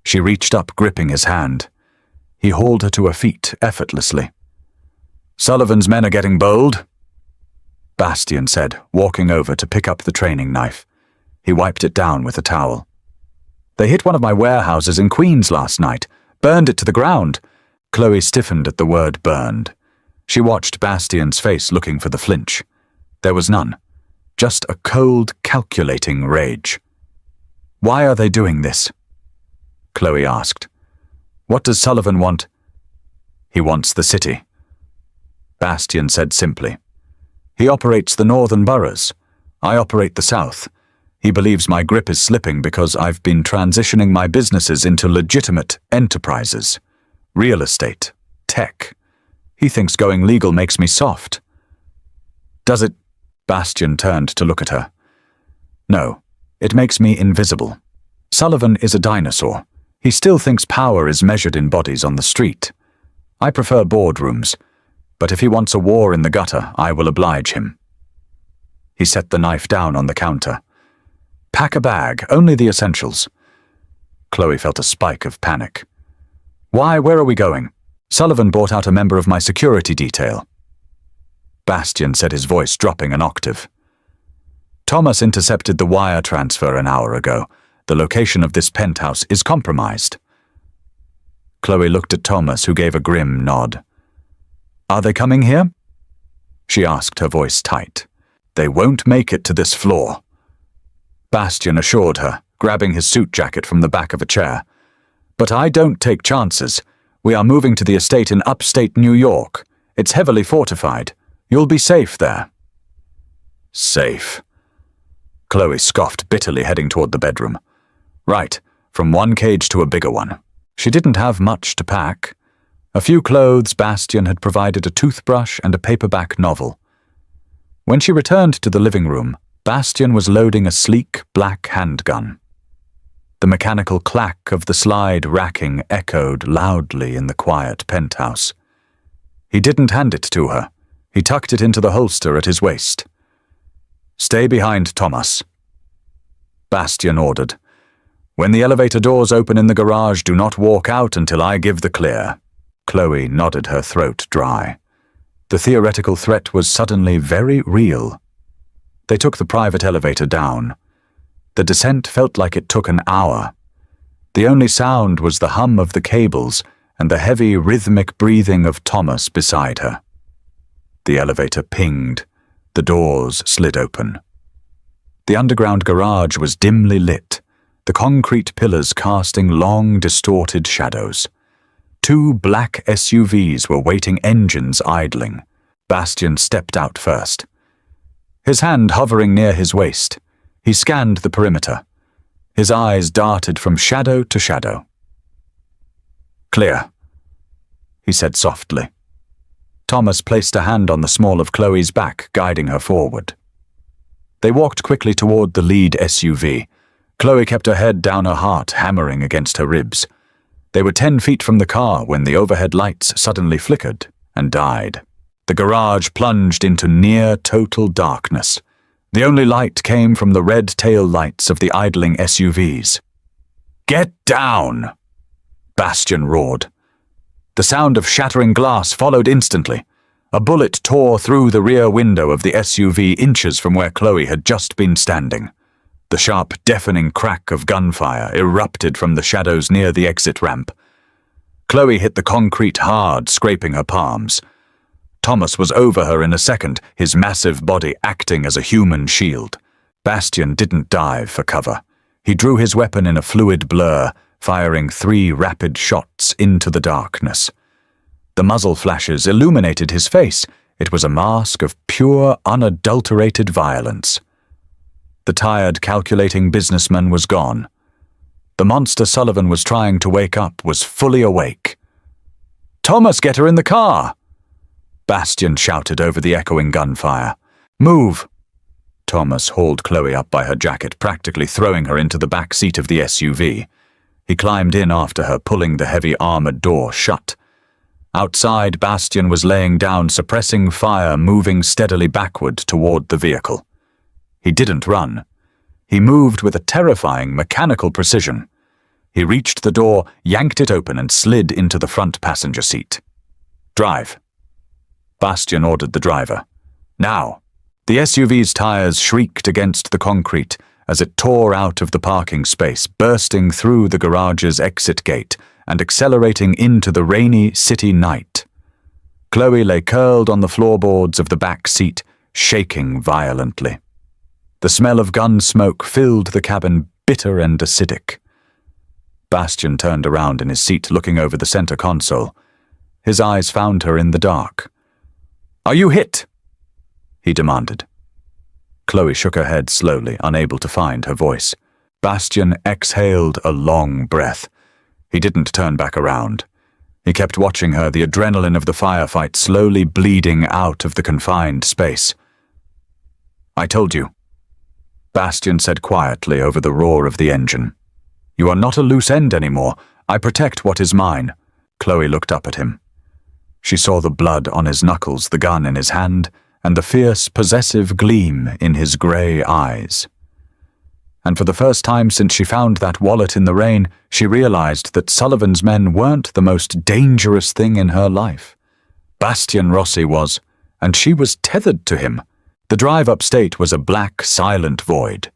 She reached up, gripping his hand. He hauled her to her feet effortlessly. Sullivan's men are getting bold, Bastian said, walking over to pick up the training knife. He wiped it down with a towel. They hit one of my warehouses in Queens last night, burned it to the ground. Chloe stiffened at the word burned. She watched Bastian's face, looking for the flinch. There was none. Just a cold, calculating rage. Why are they doing this? Chloe asked. What does Sullivan want? He wants the city, Bastian said simply. He operates the northern boroughs. I operate the south. He believes my grip is slipping because I've been transitioning my businesses into legitimate enterprises. Real estate, tech. He thinks going legal makes me soft. Does it? Bastian turned to look at her. No, it makes me invisible. Sullivan is a dinosaur. He still thinks power is measured in bodies on the street. I prefer boardrooms, but if he wants a war in the gutter, I will oblige him. He set the knife down on the counter. Pack a bag, only the essentials. Chloe felt a spike of panic. Why, where are we going? Sullivan bought out a member of my security detail. Bastian said, his voice dropping an octave. Thomas intercepted the wire transfer an hour ago. The location of this penthouse is compromised. Chloe looked at Thomas, who gave a grim nod. Are they coming here? She asked, her voice tight. They won't make it to this floor, Bastian assured her, grabbing his suit jacket from the back of a chair. But I don't take chances. We are moving to the estate in upstate New York. It's heavily fortified. You'll be safe there. Safe. Chloe scoffed bitterly, heading toward the bedroom. Right, from one cage to a bigger one. She didn't have much to pack. A few clothes, Bastian had provided a toothbrush and a paperback novel. When she returned to the living room, Bastian was loading a sleek black handgun. The mechanical clack of the slide racking echoed loudly in the quiet penthouse. He didn't hand it to her. He tucked it into the holster at his waist. Stay behind, Thomas, Bastian ordered. When the elevator doors open in the garage, do not walk out until I give the clear. Chloe nodded, her throat dry. The theoretical threat was suddenly very real. They took the private elevator down. The descent felt like it took an hour. The only sound was the hum of the cables and the heavy, rhythmic breathing of Thomas beside her. The elevator pinged. The doors slid open. The underground garage was dimly lit, the concrete pillars casting long, distorted shadows. 2 black SUVs were waiting, engines idling. Bastian stepped out first. His hand hovering near his waist, he scanned the perimeter. His eyes darted from shadow to shadow. Clear, he said softly. Thomas placed a hand on the small of Chloe's back, guiding her forward. They walked quickly toward the lead SUV. Chloe kept her head down, her heart hammering against her ribs. They were 10 feet from the car when the overhead lights suddenly flickered and died. The garage plunged into near total darkness. The only light came from the red tail lights of the idling SUVs. Get down! Bastian roared. The sound of shattering glass followed instantly. A bullet tore through the rear window of the SUV inches from where Chloe had just been standing. The sharp, deafening crack of gunfire erupted from the shadows near the exit ramp. Chloe hit the concrete hard, scraping her palms. Thomas was over her in a second, his massive body acting as a human shield. Bastian didn't dive for cover. He drew his weapon in a fluid blur, firing 3 rapid shots into the darkness. The muzzle flashes illuminated his face, It was a mask of pure, unadulterated violence. The tired, calculating businessman was gone. The monster Sullivan was trying to wake up was fully awake. "Thomas, get her in the car!" Bastian shouted over the echoing gunfire. "Move!" Thomas hauled Chloe up by her jacket, practically throwing her into the back seat of the SUV. He climbed in after her, pulling the heavy armored door shut. Outside, Bastian was laying down, suppressing fire, moving steadily backward toward the vehicle. He didn't run. He moved with a terrifying mechanical precision. He reached the door, yanked it open, and slid into the front passenger seat. "Drive." Bastian ordered the driver. "Now." The SUV's tires shrieked against the concrete as it tore out of the parking space, bursting through the garage's exit gate and accelerating into the rainy city night. Chloe lay curled on the floorboards of the back seat, shaking violently. The smell of gun smoke filled the cabin, bitter and acidic. Bastian turned around in his seat, looking over the center console. His eyes found her in the dark. "Are you hit?" he demanded. Chloe shook her head slowly, unable to find her voice. Bastian exhaled a long breath. He didn't turn back around. He kept watching her, the adrenaline of the firefight slowly bleeding out of the confined space. "I told you," Bastian said quietly over the roar of the engine. "You are not a loose end anymore. I protect what is mine." Chloe looked up at him. She saw the blood on his knuckles, the gun in his hand, and the fierce, possessive gleam in his grey eyes. And for the first time since she found that wallet in the rain, she realized that Sullivan's men weren't the most dangerous thing in her life. Bastian Rossi was, and she was tethered to him. The drive upstate was a black, silent void.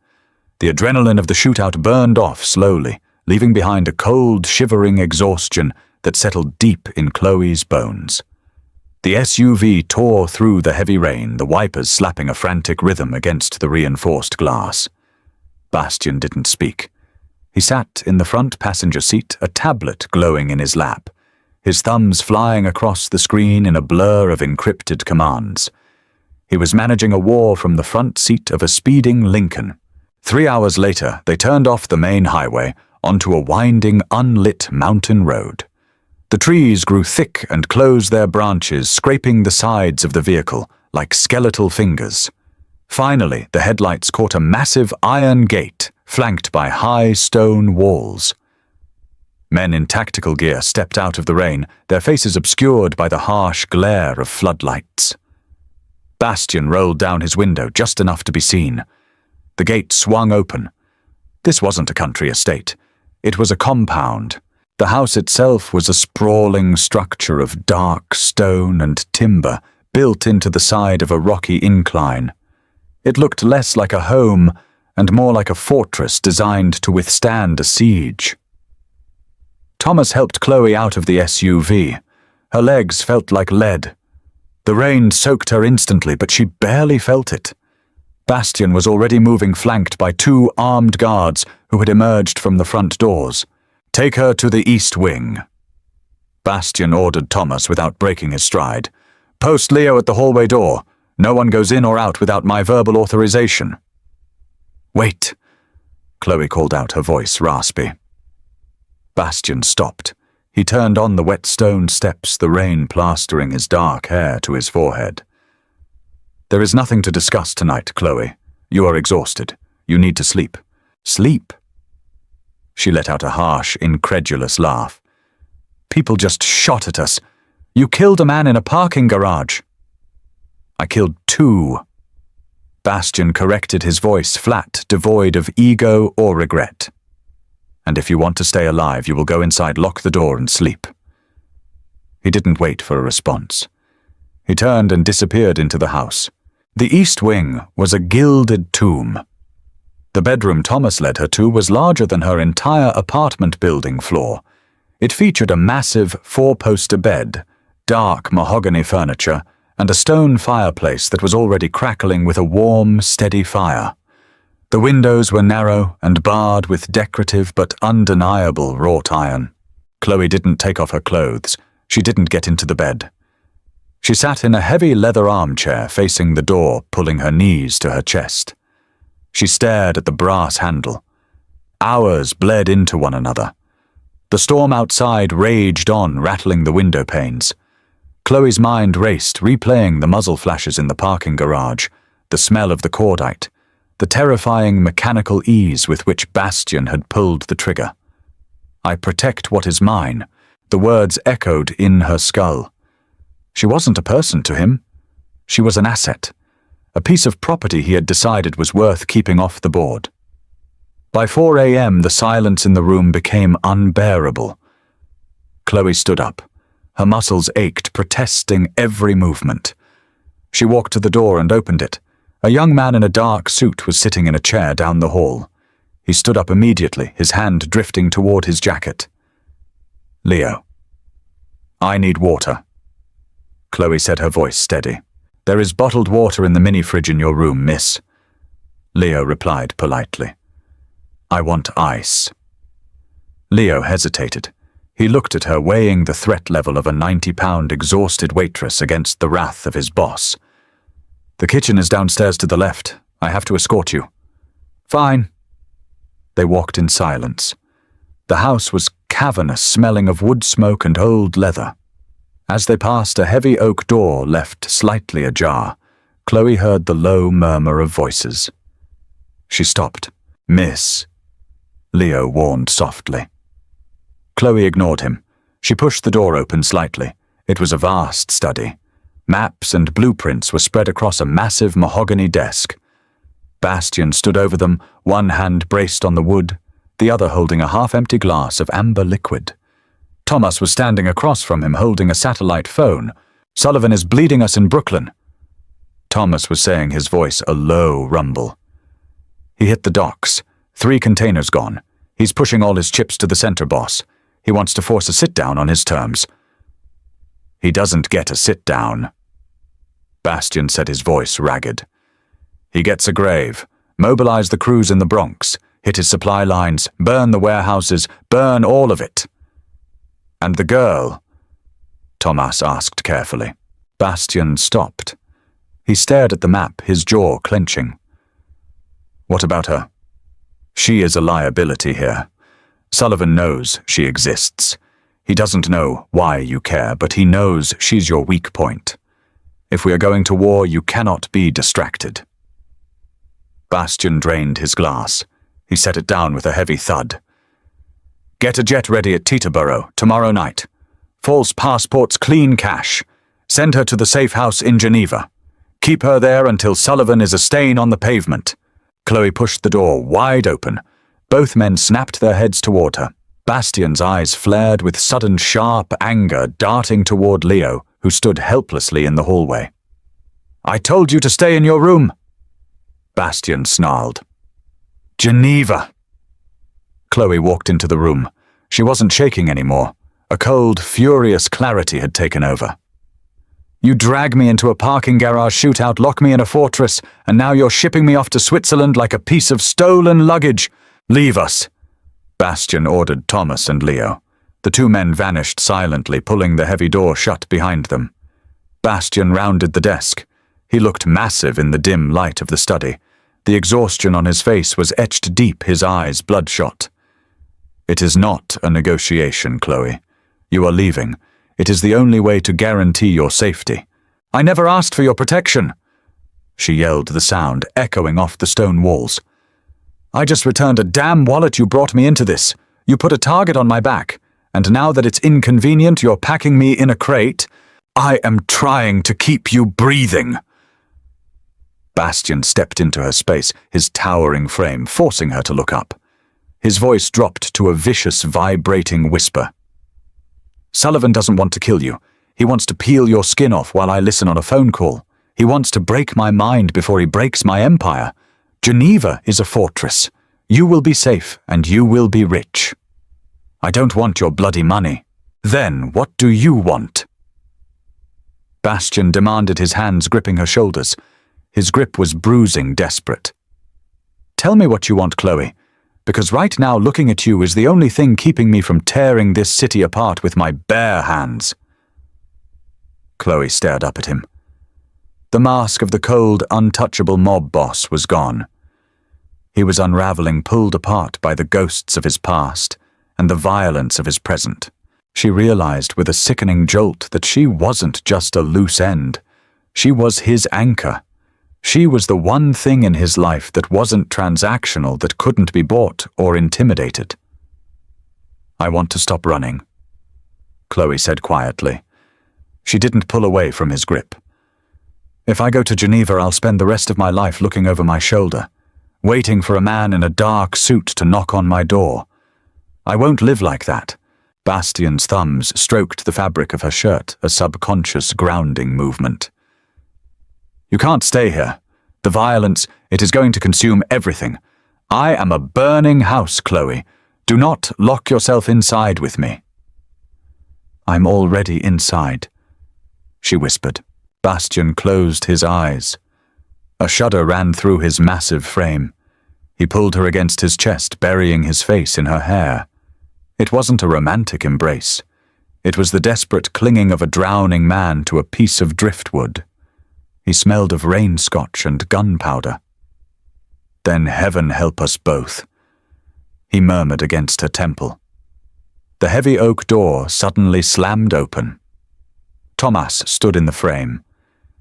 The adrenaline of the shootout burned off slowly, leaving behind a cold, shivering exhaustion that settled deep in Chloe's bones. The SUV tore through the heavy rain, the wipers slapping a frantic rhythm against the reinforced glass. Bastian didn't speak. He sat in the front passenger seat, a tablet glowing in his lap, his thumbs flying across the screen in a blur of encrypted commands. He was managing a war from the front seat of a speeding Lincoln. 3 hours later, they turned off the main highway onto a winding, unlit mountain road. The trees grew thick and closed their branches, scraping the sides of the vehicle like skeletal fingers. Finally, the headlights caught a massive iron gate, flanked by high stone walls. Men in tactical gear stepped out of the rain, their faces obscured by the harsh glare of floodlights. Bastian rolled down his window just enough to be seen. The gate swung open. This wasn't a country estate. It was a compound. The house itself was a sprawling structure of dark stone and timber built into the side of a rocky incline. It looked less like a home and more like a fortress designed to withstand a siege. Thomas helped Chloe out of the SUV. Her legs felt like lead. The rain soaked her instantly, but she barely felt it. Bastian was already moving, flanked by 2 armed guards who had emerged from the front doors. "Take her to the east wing." Bastian ordered Thomas without breaking his stride. "Post Leo at the hallway door. No one goes in or out without my verbal authorization." "Wait," Chloe called out, her voice raspy. Bastian stopped. He turned on the wet stone steps, the rain plastering his dark hair to his forehead. "There is nothing to discuss tonight, Chloe. You are exhausted. You need to sleep." "Sleep?" She let out a harsh, incredulous laugh. "People just shot at us. You killed a man in a parking garage." "I killed 2. Bastian corrected his voice, flat, devoid of ego or regret. "And if you want to stay alive, you will go inside, lock the door, and sleep." He didn't wait for a response. He turned and disappeared into the house. The east wing was a gilded tomb. The bedroom Thomas led her to was larger than her entire apartment building floor. It featured a massive 4-poster bed, dark mahogany furniture, and a stone fireplace that was already crackling with a warm, steady fire. The windows were narrow and barred with decorative but undeniable wrought iron. Chloe didn't take off her clothes. She didn't get into the bed. She sat in a heavy leather armchair facing the door, pulling her knees to her chest. She stared at the brass handle. Hours bled into one another. The storm outside raged on, rattling the window panes. Chloe's mind raced, replaying the muzzle flashes in the parking garage, the smell of the cordite, the terrifying mechanical ease with which Bastian had pulled the trigger. "I protect what is mine," the words echoed in her skull. She wasn't a person to him. She was an asset, a piece of property he had decided was worth keeping off the board. By 4 a.m., the silence in the room became unbearable. Chloe stood up. Her muscles ached, protesting every movement. She walked to the door and opened it. A young man in a dark suit was sitting in a chair down the hall. He stood up immediately, his hand drifting toward his jacket. "Leo, I need water," Chloe said, her voice steady. "There is bottled water in the mini-fridge in your room, miss." Leo replied politely. "I want ice." Leo hesitated. He looked at her, weighing the threat level of a 90-pound exhausted waitress against the wrath of his boss. "The kitchen is downstairs to the left. I have to escort you." "Fine." They walked in silence. The house was cavernous, smelling of wood smoke and old leather. As they passed a heavy oak door left slightly ajar, Chloe heard the low murmur of voices. She stopped. "Miss," Leo warned softly. Chloe ignored him. She pushed the door open slightly. It was a vast study. Maps and blueprints were spread across a massive mahogany desk. Bastian stood over them, one hand braced on the wood, the other holding a half-empty glass of amber liquid. Thomas was standing across from him, holding a satellite phone. "Sullivan is bleeding us in Brooklyn." Thomas was saying, his voice a low rumble. "He hit the docks. 3 containers gone. He's pushing all his chips to the center boss. He wants to force a sit-down on his terms." "He doesn't get a sit-down," Bastian said, his voice ragged. "He gets a grave. Mobilize the crews in the Bronx, hit his supply lines, burn the warehouses, burn all of it." "And the girl?" Thomas asked carefully. Bastian stopped. He stared at the map, his jaw clenching. "What about her?" "She is a liability here. Sullivan knows she exists. He doesn't know why you care, but he knows she's your weak point. If we are going to war, you cannot be distracted." Bastian drained his glass. He set it down with a heavy thud. "Get a jet ready at Teterboro tomorrow night. False passports, clean cash. Send her to the safe house in Geneva. Keep her there until Sullivan is a stain on the pavement." Chloe pushed the door wide open. Both men snapped their heads toward her. Bastian's eyes flared with sudden sharp anger, darting toward Leo, who stood helplessly in the hallway. "I told you to stay in your room," Bastian snarled. "Geneva." Chloe walked into the room. She wasn't shaking anymore. A cold, furious clarity had taken over. "You drag me into a parking garage shootout, lock me in a fortress, and now you're shipping me off to Switzerland like a piece of stolen luggage. Leave us," Bastian ordered Thomas and Leo. The 2 men vanished silently, pulling the heavy door shut behind them. Bastian rounded the desk. He looked massive in the dim light of the study. The exhaustion on his face was etched deep, his eyes bloodshot. "It is not a negotiation, Chloe. You are leaving. It is the only way to guarantee your safety." "I never asked for your protection," she yelled, the sound echoing off the stone walls. "I just returned a damn wallet. You brought me into this. You put a target on my back, and now that it's inconvenient, you're packing me in a crate. I am trying to keep you breathing." Bastian stepped into her space, his towering frame forcing her to look up. His voice dropped to a vicious, vibrating whisper. "Sullivan doesn't want to kill you. He wants to peel your skin off while I listen on a phone call. He wants to break my mind before he breaks my empire. Geneva is a fortress. You will be safe, and you will be rich. I don't want your bloody money. Then what do you want?" Bastian demanded, his hands gripping her shoulders. His grip was bruising, desperate. "Tell me what you want, Chloe, because right now looking at you is the only thing keeping me from tearing this city apart with my bare hands." Chloe stared up at him. The mask of the cold, untouchable mob boss was gone. He was unraveling, pulled apart by the ghosts of his past and the violence of his present. She realized with a sickening jolt that she wasn't just a loose end. She was his anchor. She was the one thing in his life that wasn't transactional, that couldn't be bought or intimidated. "I want to stop running," Chloe said quietly. She didn't pull away from his grip. "If I go to Geneva, I'll spend the rest of my life looking over my shoulder, waiting for a man in a dark suit to knock on my door. I won't live like that." Bastian's thumbs stroked the fabric of her shirt, a subconscious grounding movement. "You can't stay here. The violence, it is going to consume everything. I am a burning house, Chloe. Do not lock yourself inside with me." "I'm already inside," she whispered. Bastian closed his eyes. A shudder ran through his massive frame. He pulled her against his chest, burying his face in her hair. It wasn't a romantic embrace. It was the desperate clinging of a drowning man to a piece of driftwood. He smelled of rain scotch and gunpowder. "Then heaven help us both," he murmured against her temple. The heavy oak door suddenly slammed open. Thomas stood in the frame.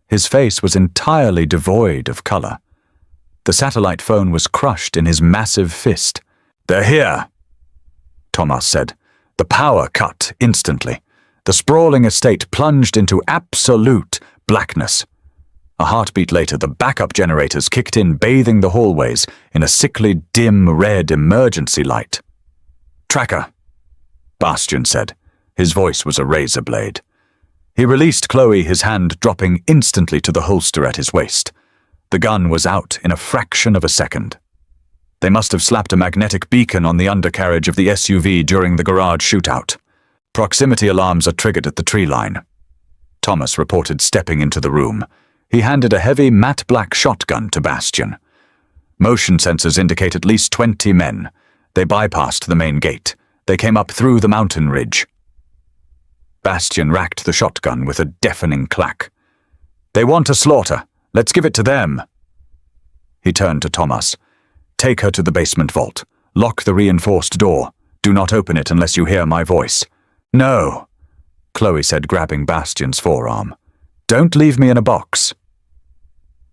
His face was entirely devoid of color. The satellite phone was crushed in his massive fist. "They're here," Thomas said. The power cut instantly. The sprawling estate plunged into absolute blackness. A heartbeat later, the backup generators kicked in, bathing the hallways in a sickly dim red emergency light. "Tracker," Bastian said. His voice was a razor blade. He released Chloe, his hand dropping instantly to the holster at his waist. The gun was out in a fraction of a second. They must have slapped a magnetic beacon on the undercarriage of the SUV during the garage shootout. "Proximity alarms are triggered at the tree line," Thomas reported, stepping into the room. He handed a heavy matte black shotgun to Bastian. "Motion sensors indicate at least 20 men. They bypassed the main gate. They came up through the mountain ridge." Bastian racked the shotgun with a deafening clack. "They want a slaughter. Let's give it to them." He turned to Thomas. "Take her to the basement vault. Lock the reinforced door. Do not open it unless you hear my voice." "No," Chloe said, grabbing Bastian's forearm. "Don't leave me in a box."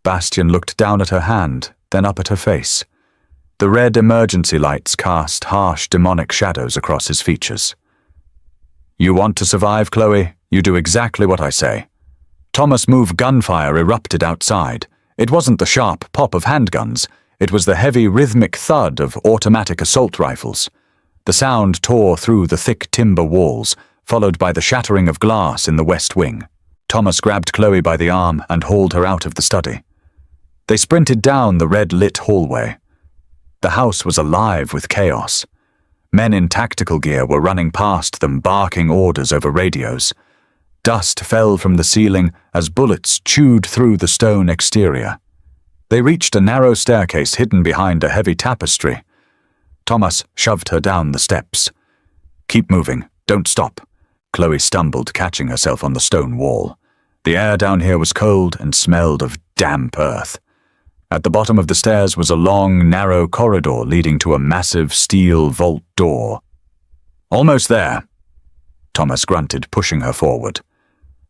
Bastian looked down at her hand, then up at her face. The red emergency lights cast harsh demonic shadows across his features. "You want to survive, Chloe? You do exactly what I say." Thomas' move gunfire erupted outside. It wasn't the sharp pop of handguns. It was the heavy rhythmic thud of automatic assault rifles. The sound tore through the thick timber walls, followed by the shattering of glass in the west wing. Thomas grabbed Chloe by the arm and hauled her out of the study. They sprinted down the red-lit hallway. The house was alive with chaos. Men in tactical gear were running past them, barking orders over radios. Dust fell from the ceiling as bullets chewed through the stone exterior. They reached a narrow staircase hidden behind a heavy tapestry. Thomas shoved her down the steps. "Keep moving. Don't stop." Chloe stumbled, catching herself on the stone wall. The air down here was cold and smelled of damp earth. At the bottom of the stairs was a long, narrow corridor leading to a massive steel vault door. "Almost there," Thomas grunted, pushing her forward.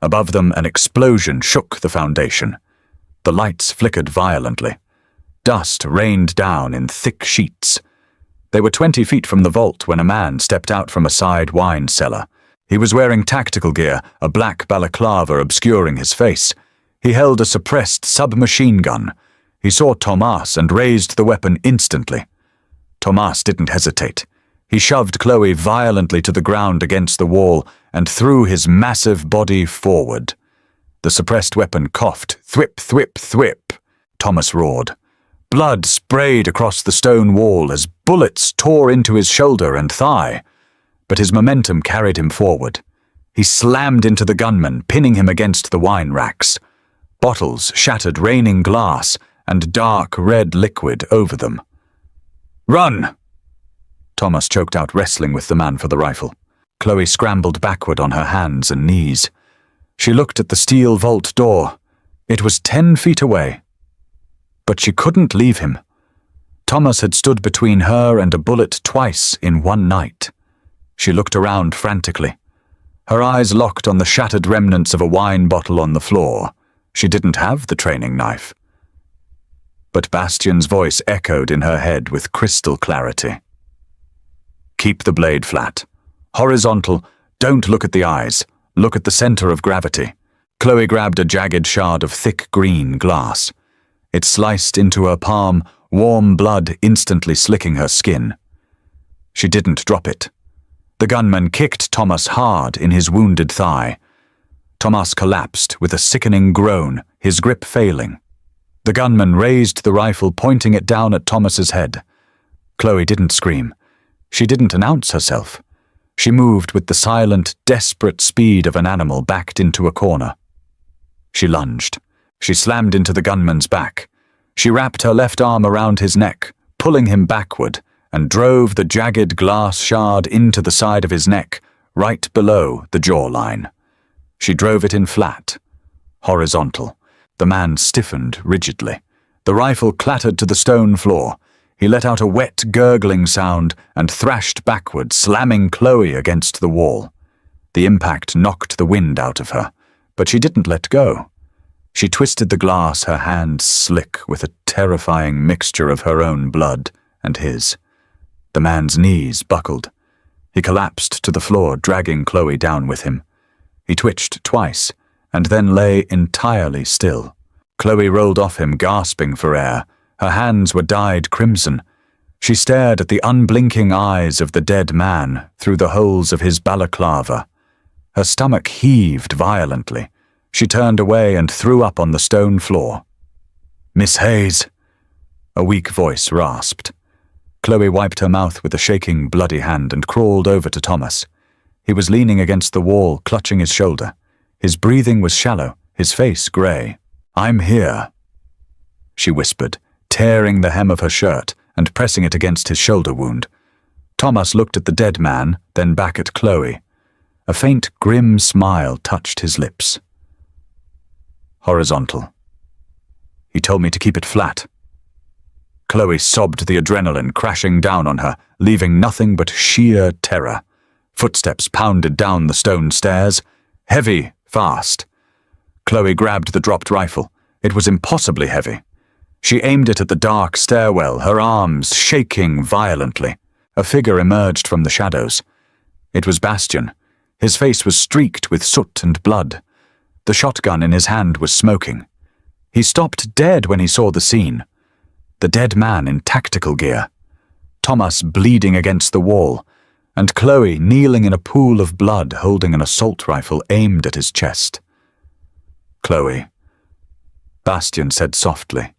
Above them, an explosion shook the foundation. The lights flickered violently. Dust rained down in thick sheets. They were 20 feet from the vault when a man stepped out from a side wine cellar. He was wearing tactical gear, a black balaclava obscuring his face. He held a suppressed submachine gun. He saw Thomas and raised the weapon instantly. Thomas didn't hesitate. He shoved Chloe violently to the ground against the wall and threw his massive body forward. The suppressed weapon coughed. "Thwip, thwip, thwip," Thomas roared. Blood sprayed across the stone wall as bullets tore into his shoulder and thigh. But his momentum carried him forward. He slammed into the gunman, pinning him against the wine racks. Bottles shattered, raining glass and dark red liquid over them. "Run!" Thomas choked out, wrestling with the man for the rifle. Chloe scrambled backward on her hands and knees. She looked at the steel vault door. It was 10 feet away. But she couldn't leave him. Thomas had stood between her and a bullet twice in one night. She looked around frantically. Her eyes locked on the shattered remnants of a wine bottle on the floor. She didn't have the training knife. But Bastian's voice echoed in her head with crystal clarity. Keep the blade flat. Horizontal, don't look at the eyes. Look at the center of gravity. Chloe grabbed a jagged shard of thick green glass. It sliced into her palm, warm blood instantly slicking her skin. She didn't drop it. The gunman kicked Thomas hard in his wounded thigh. Thomas collapsed with a sickening groan, his grip failing. The gunman raised the rifle, pointing it down at Thomas's head. Chloe didn't scream. She didn't announce herself. She moved with the silent, desperate speed of an animal backed into a corner. She lunged. She slammed into the gunman's back. She wrapped her left arm around his neck, pulling him backward, and drove the jagged glass shard into the side of his neck, right below the jawline. She drove it in flat, horizontal. The man stiffened rigidly. The rifle clattered to the stone floor. He let out a wet, gurgling sound and thrashed backward, slamming Chloe against the wall. The impact knocked the wind out of her, but she didn't let go. She twisted the glass, her hands slick with a terrifying mixture of her own blood and his. The man's knees buckled. He collapsed to the floor, dragging Chloe down with him. He twitched twice, and then lay entirely still. Chloe rolled off him, gasping for air. Her hands were dyed crimson. She stared at the unblinking eyes of the dead man through the holes of his balaclava. Her stomach heaved violently. She turned away and threw up on the stone floor. "Miss Hayes," a weak voice rasped. Chloe wiped her mouth with a shaking, bloody hand and crawled over to Thomas. He was leaning against the wall, clutching his shoulder. His breathing was shallow, his face grey. "I'm here," she whispered, tearing the hem of her shirt and pressing it against his shoulder wound. Thomas looked at the dead man, then back at Chloe. A faint, grim smile touched his lips. "Horizontal. He told me to keep it flat." Chloe sobbed, the adrenaline crashing down on her, leaving nothing but sheer terror. Footsteps pounded down the stone stairs. Heavy, fast. Chloe grabbed the dropped rifle. It was impossibly heavy. She aimed it at the dark stairwell, her arms shaking violently. A figure emerged from the shadows. It was Bastian. His face was streaked with soot and blood. The shotgun in his hand was smoking. He stopped dead when he saw the scene. The dead man in tactical gear. Thomas bleeding against the wall, and Chloe kneeling in a pool of blood holding an assault rifle aimed at his chest. "Chloe," Bastian said softly.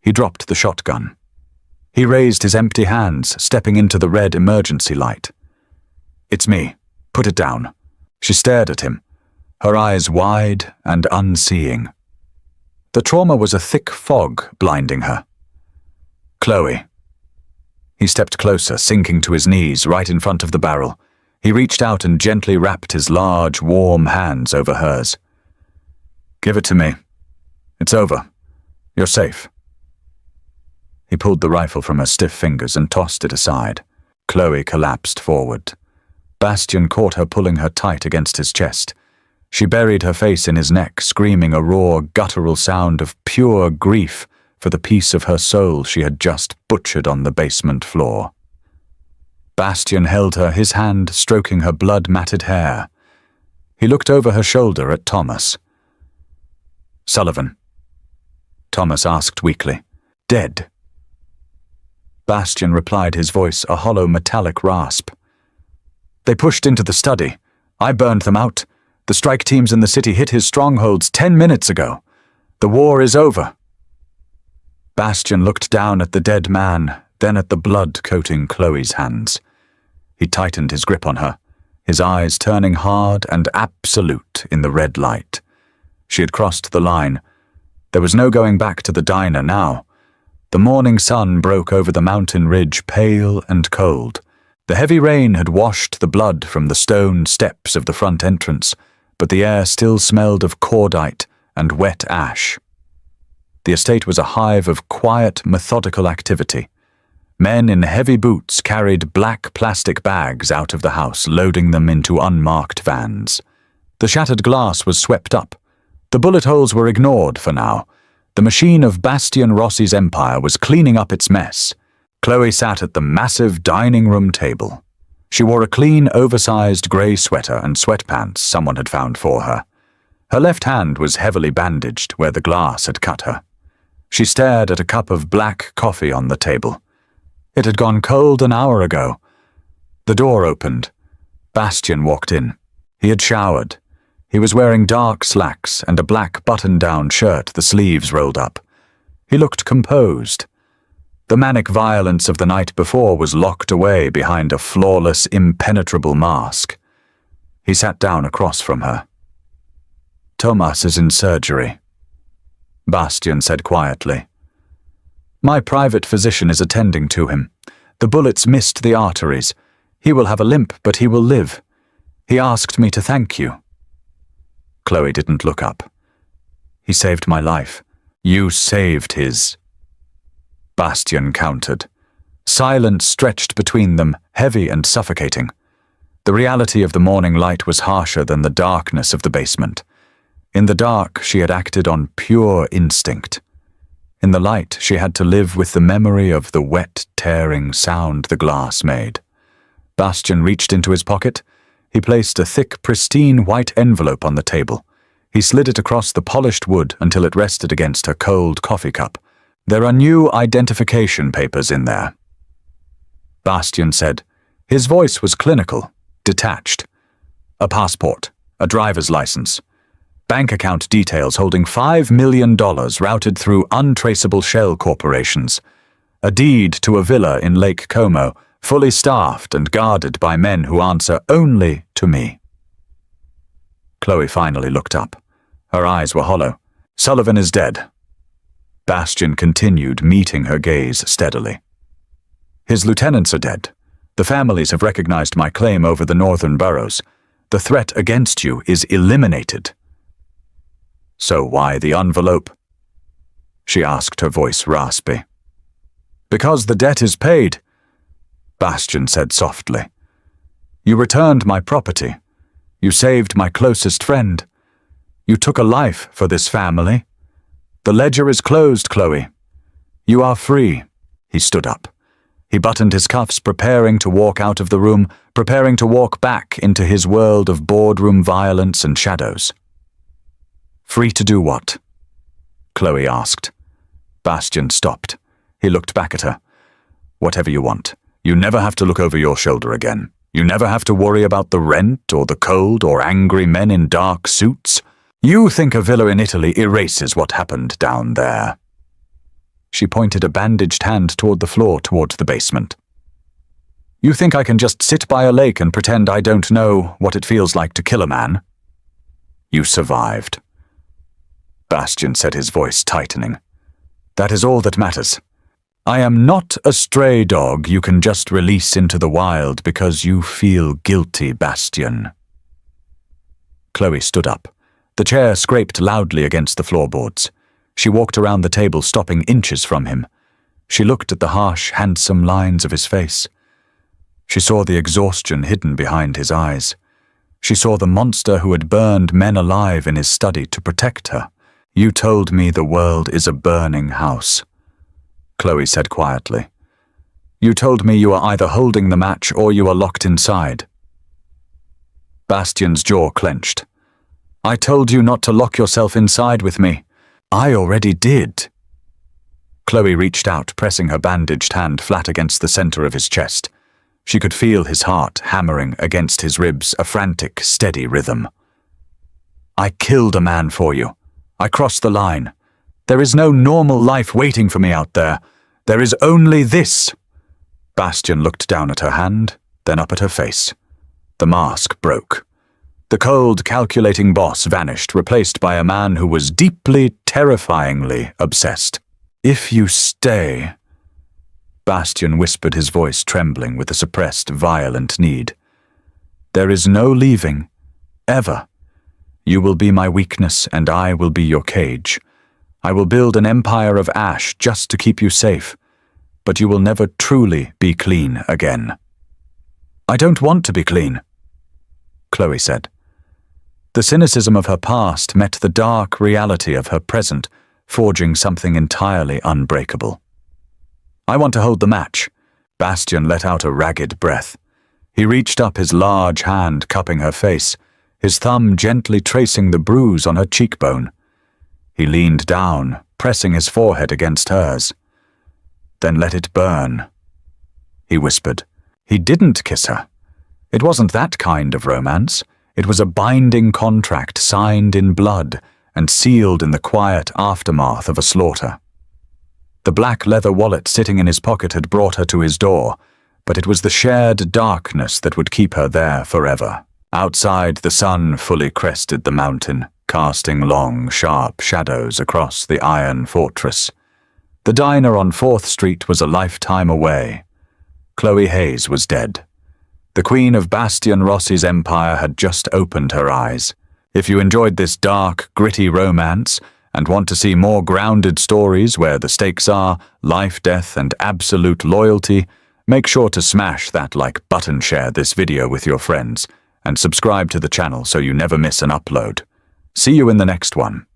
He dropped the shotgun. He raised his empty hands, stepping into the red emergency light. "It's me. Put it down." She stared at him, her eyes wide and unseeing. The trauma was a thick fog blinding her. "Chloe." He stepped closer, sinking to his knees right in front of the barrel. He reached out and gently wrapped his large, warm hands over hers. "Give it to me. It's over. You're safe." He pulled the rifle from her stiff fingers and tossed it aside. Chloe collapsed forward. Bastian caught her, pulling her tight against his chest. She buried her face in his neck, screaming a raw, guttural sound of pure grief for the piece of her soul she had just butchered on the basement floor. Bastian held her, his hand stroking her blood-matted hair. He looked over her shoulder at Thomas. "Sullivan?" Thomas asked weakly. "Dead." Bastian replied, his voice a hollow metallic rasp. "They pushed into the study. I burned them out. The strike teams in the city hit his strongholds 10 minutes ago. The war is over." Bastian looked down at the dead man, then at the blood coating Chloe's hands. He tightened his grip on her, his eyes turning hard and absolute in the red light. She had crossed the line. There was no going back to the diner now. The morning sun broke over the mountain ridge, pale and cold. The heavy rain had washed the blood from the stone steps of the front entrance, but the air still smelled of cordite and wet ash. The estate was a hive of quiet, methodical activity. Men in heavy boots carried black plastic bags out of the house, loading them into unmarked vans. The shattered glass was swept up. The bullet holes were ignored for now. The machine of Bastian Rossi's empire was cleaning up its mess. Chloe sat at the massive dining room table. She wore a clean, oversized grey sweater and sweatpants someone had found for her. Her left hand was heavily bandaged where the glass had cut her. She stared at a cup of black coffee on the table. It had gone cold an hour ago. The door opened. Bastian walked in. He had showered. He was wearing dark slacks and a black button-down shirt, the sleeves rolled up. He looked composed. The manic violence of the night before was locked away behind a flawless, impenetrable mask. He sat down across from her. "Thomas is in surgery," Bastian said quietly. "My private physician is attending to him. The bullets missed the arteries. He will have a limp, but he will live. He asked me to thank you." Chloe didn't look up. "He saved my life." "You saved his," Bastian countered. Silence stretched between them, heavy and suffocating. The reality of the morning light was harsher than the darkness of the basement. In the dark, she had acted on pure instinct. In the light, she had to live with the memory of the wet, tearing sound the glass made. Bastian reached into his pocket. He placed a thick, pristine white envelope on the table. He slid it across the polished wood until it rested against her cold coffee cup. "There are new identification papers in there," Bastian said. His voice was clinical, detached. "A passport, a driver's license, bank account details holding $5 million routed through untraceable shell corporations, a deed to a villa in Lake Como, fully staffed and guarded by men who answer only to me." Chloe finally looked up. Her eyes were hollow. "Sullivan is dead." Bastian continued, meeting her gaze steadily. "His lieutenants are dead. The families have recognized my claim over the northern boroughs. The threat against you is eliminated." "So why the envelope?" she asked, her voice raspy. "Because the debt is paid," Bastian said softly. "You returned my property. You saved my closest friend. You took a life for this family. The ledger is closed, Chloe. You are free." He stood up. He buttoned his cuffs, preparing to walk out of the room, preparing to walk back into his world of boardroom violence and shadows. "Free to do what?" Chloe asked. Bastian stopped. He looked back at her. "Whatever you want. You never have to look over your shoulder again. You never have to worry about the rent or the cold or angry men in dark suits. You think a villa in Italy erases what happened down there." She pointed a bandaged hand toward the floor towards the basement. "You think I can just sit by a lake and pretend I don't know what it feels like to kill a man? You survived." Bastian said, his voice tightening. "That is all that matters. I am not a stray dog you can just release into the wild because you feel guilty, Bastian." Chloe stood up. The chair scraped loudly against the floorboards. She walked around the table, stopping inches from him. She looked at the harsh, handsome lines of his face. She saw the exhaustion hidden behind his eyes. She saw the monster who had burned men alive in his study to protect her. "You told me the world is a burning house," Chloe said quietly. "You told me you are either holding the match or you are locked inside." Bastian's jaw clenched. "I told you not to lock yourself inside with me. I already did." Chloe reached out, pressing her bandaged hand flat against the center of his chest. She could feel his heart hammering against his ribs, a frantic, steady rhythm. "I killed a man for you. I crossed the line. There is no normal life waiting for me out there. There is only this." Bastian looked down at her hand, then up at her face. The mask broke. The cold, calculating boss vanished, replaced by a man who was deeply, terrifyingly obsessed. "If you stay," Bastian whispered, his voice trembling with a suppressed, violent need. "There is no leaving. Ever. You will be my weakness, and I will be your cage. I will build an empire of ash just to keep you safe, but you will never truly be clean again." "I don't want to be clean," Chloe said. The cynicism of her past met the dark reality of her present, forging something entirely unbreakable. "I want to hold the match." Bastian let out a ragged breath. He reached up his large hand, cupping her face, his thumb gently tracing the bruise on her cheekbone. He leaned down, pressing his forehead against hers. "Then let it burn," he whispered. He didn't kiss her. It wasn't that kind of romance. It was a binding contract signed in blood and sealed in the quiet aftermath of a slaughter. The black leather wallet sitting in his pocket had brought her to his door, but it was the shared darkness that would keep her there forever. Outside, the sun fully crested the mountain, casting long, sharp shadows across the iron fortress. The diner on 4th Street was a lifetime away. Chloe Hayes was dead. The Queen of Bastian Rossi's empire had just opened her eyes. If you enjoyed this dark, gritty romance and want to see more grounded stories where the stakes are life, death, and absolute loyalty, make sure to smash that like button, share this video with your friends, and subscribe to the channel so you never miss an upload. See you in the next one.